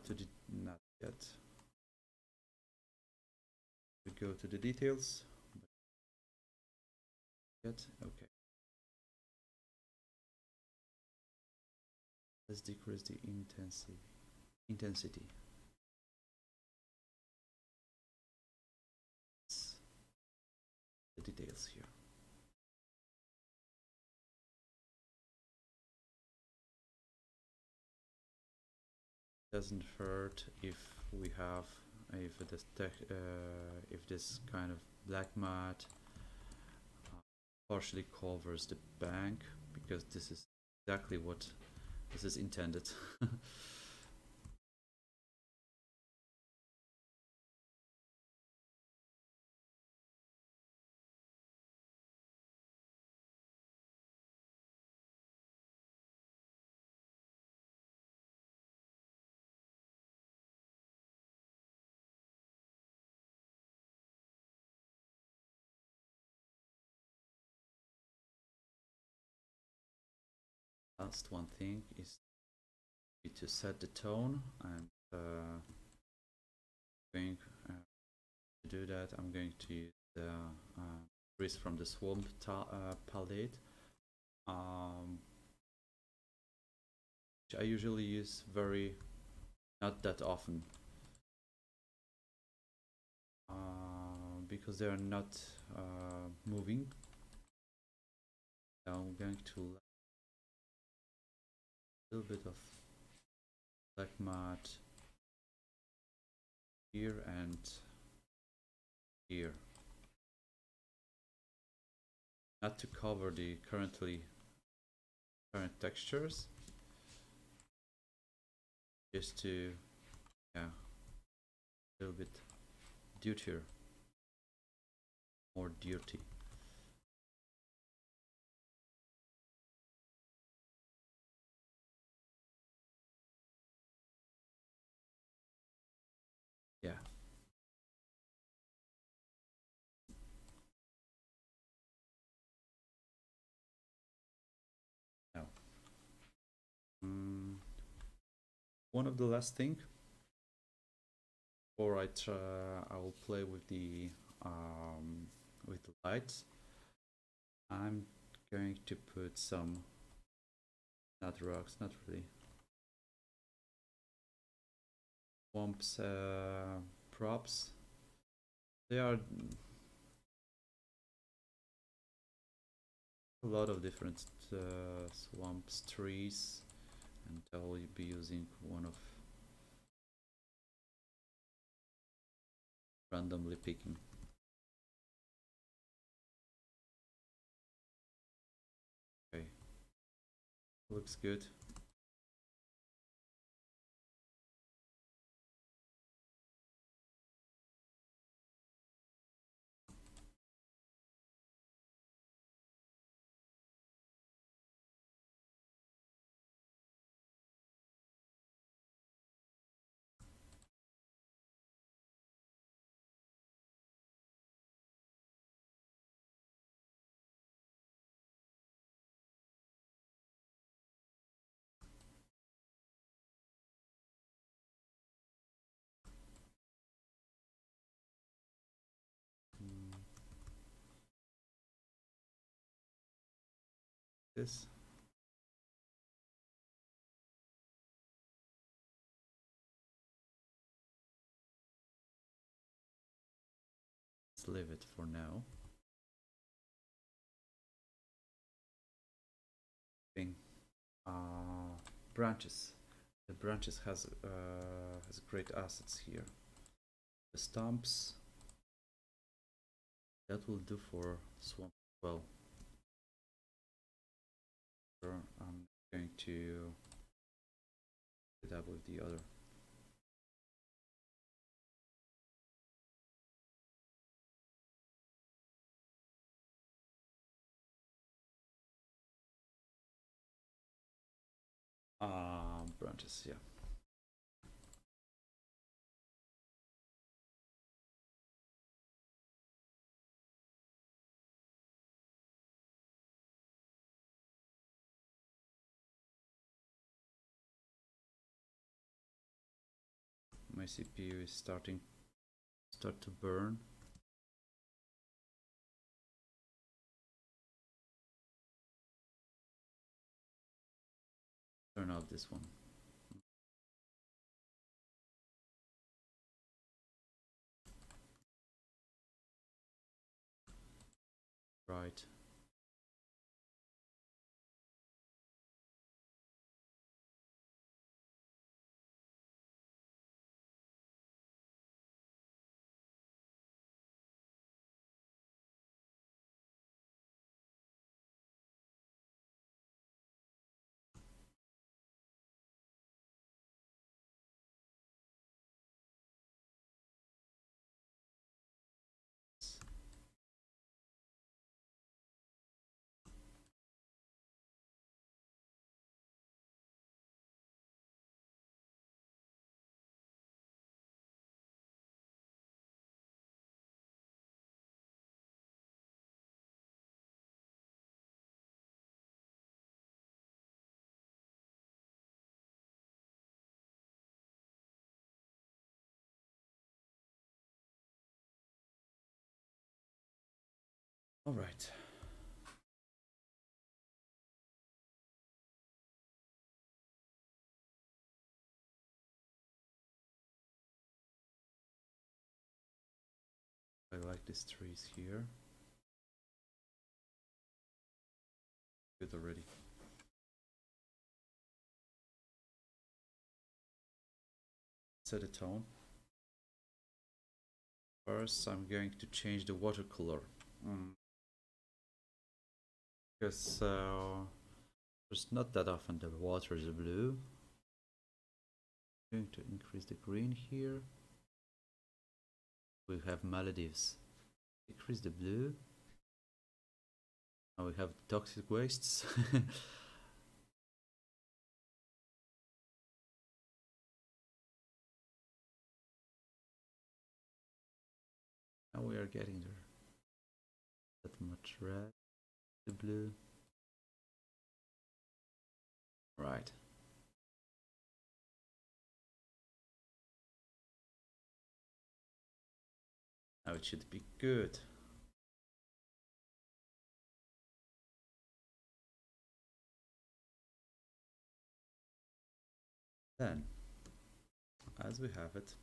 to the not yet. We go to the details. Yet, okay. Let's decrease the intensity. The details here. Doesn't hurt if we have if this kind of black matte partially covers the bank, because this is exactly what this is intended. Last one thing is to set the tone, and going to do that, I'm going to use the breeze from the swamp palette, which I usually use not that often, because they are not moving. Now I'm going to a little bit of black matte here and here, not to cover the current textures, just to, yeah, a little bit dirtier, more dirty. Yeah. Now, one of the last thing before I will play with the lights. I'm going to put some, not rocks, not really, swamps props. There are a lot of different swamps, trees, and I will be using one of randomly picking. Okay, looks good. This. Let's leave it for now. Thing. Branches. The branches has great assets here. The stumps, that will do for swamp well. So I'm going to do that with the other. Branches, yeah. My CPU is start to burn. Turn off this one. Right. All right. I like these trees here. Good already. Set a tone. First, I'm going to change the watercolor. Because there's not that often the water is blue. Going to increase the green here. We have Maldives. Decrease the blue. Now we have toxic wastes. Now we are getting there. That much red, the blue. Right. Now it should be good. Then, as we have it,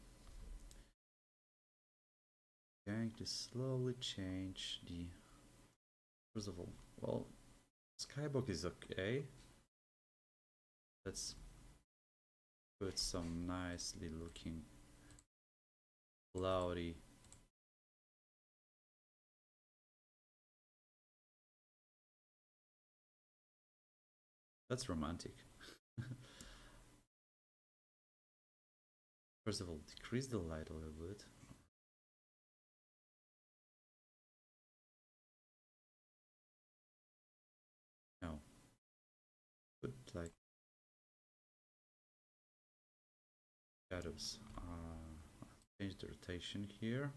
I'm going to slowly change the, first of all, well, skybox is okay. Let's put some nicely looking cloudy that's romantic. First of all, decrease the light a little bit. No. Put like shadows. Change the rotation here.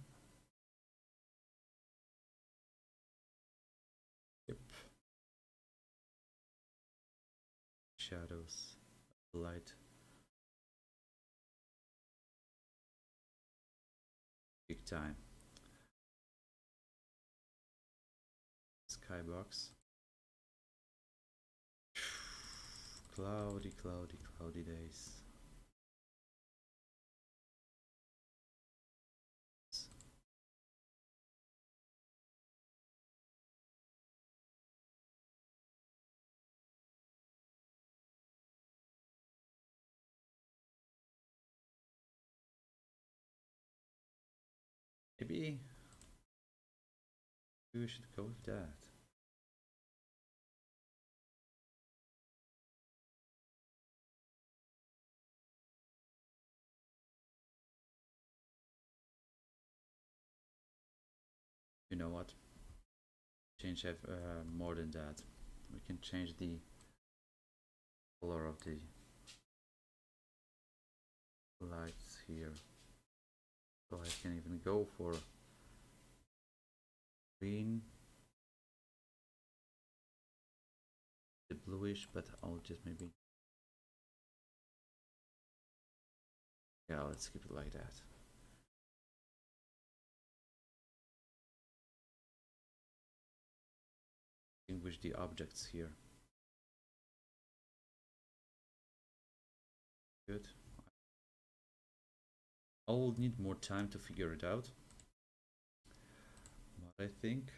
Yep. Shadows, light. Big time. Skybox. Cloudy, cloudy, cloudy days. Maybe we should go with that. You know what? Change more than that. We can change the color of the lights here. So I can even go for green, the bluish, but I'll just maybe, yeah, let's keep it like that. Distinguish the objects here. Good. I'll need more time to figure it out, but I think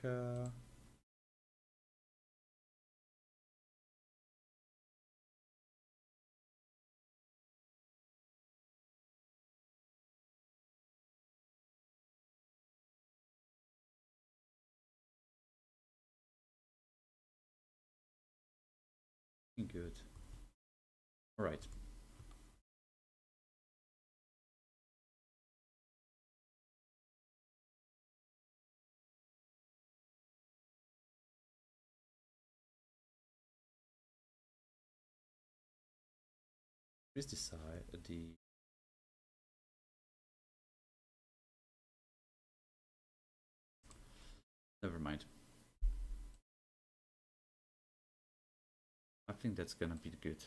good. All right. Please decide the never mind. I think that's gonna be good.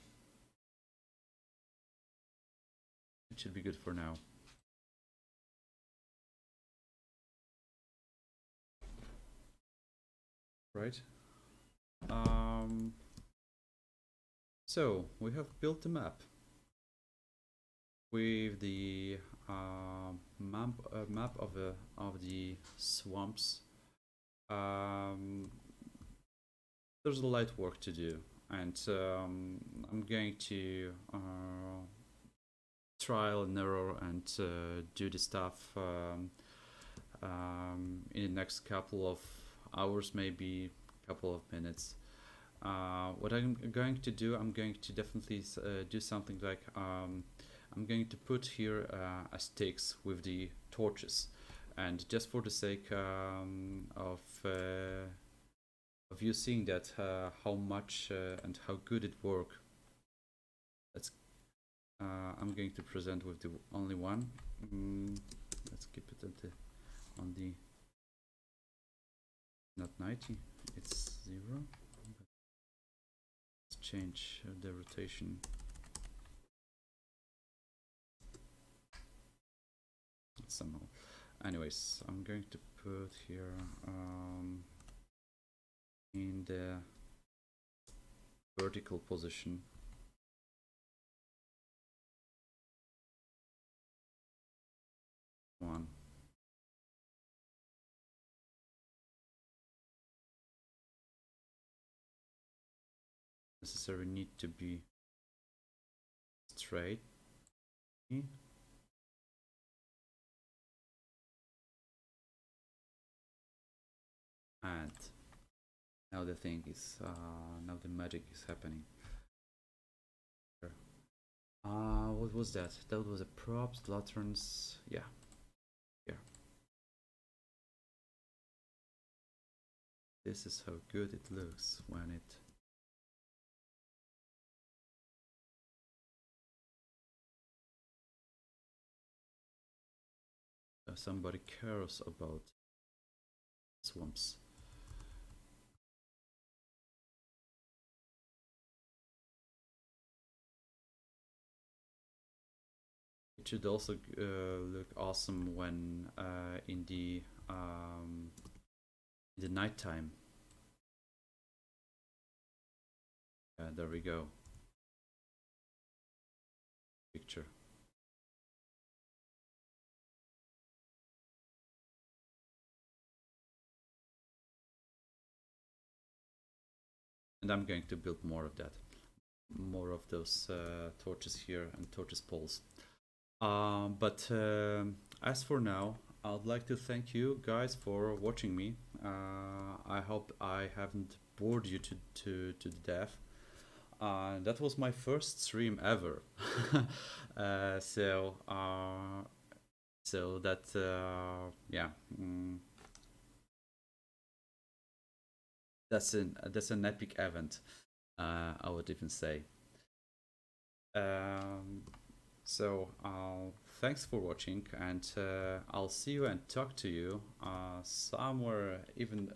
It should be good for now. Right. So we have built the map with the map of the swamps. There's a light work to do, and I'm going to trial and error and do the stuff in the next couple of hours, maybe a couple of minutes. What I'm going to do, I'm going to definitely do something like I'm going to put here a sticks with the torches, and just for the sake of you seeing that how much and how good it works, let's I'm going to present with the only one. Let's keep it at on the not 90, it's 0. Let's change the rotation. Somehow. Anyways, I'm going to put here in the vertical position. One. Necessarily need to be straight. And now the thing is, now the magic is happening. What was that? That was a props, lanterns, yeah. This is how good it looks when it somebody cares about swamps. It should also look awesome when in the nighttime. There we go. Picture. And I'm going to build more of that. More of those torches here and torches poles. But as for now, I'd like to thank you guys for watching me. I hope I haven't bored you to death. That was my first stream ever. So that yeah. That's an epic event, I would even say. So thanks for watching, and I'll see you and talk to you somewhere, even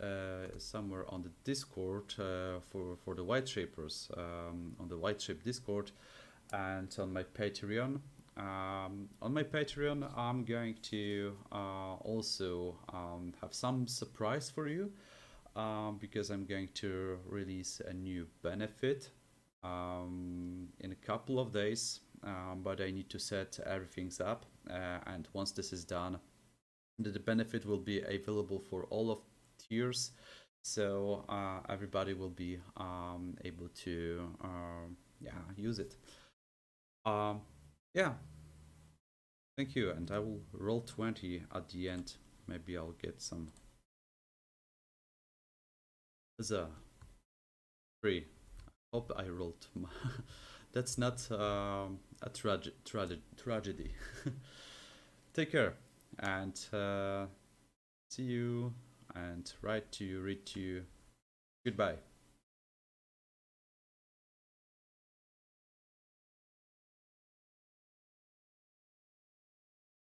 somewhere on the Discord for the Wildshapers, on the Wildshape Discord, and on my Patreon. On my Patreon, I'm going to also have some surprise for you. Because I'm going to release a new benefit in a couple of days, but I need to set everything up, and once this is done, the benefit will be available for all of tiers, so everybody will be able to use it. Yeah, thank you, and I will roll 20 at the end. Maybe I'll get some. Huzzah. 3. I hope I rolled. That's not a tragedy. Take care, and see you, and write to you, read to you. Goodbye.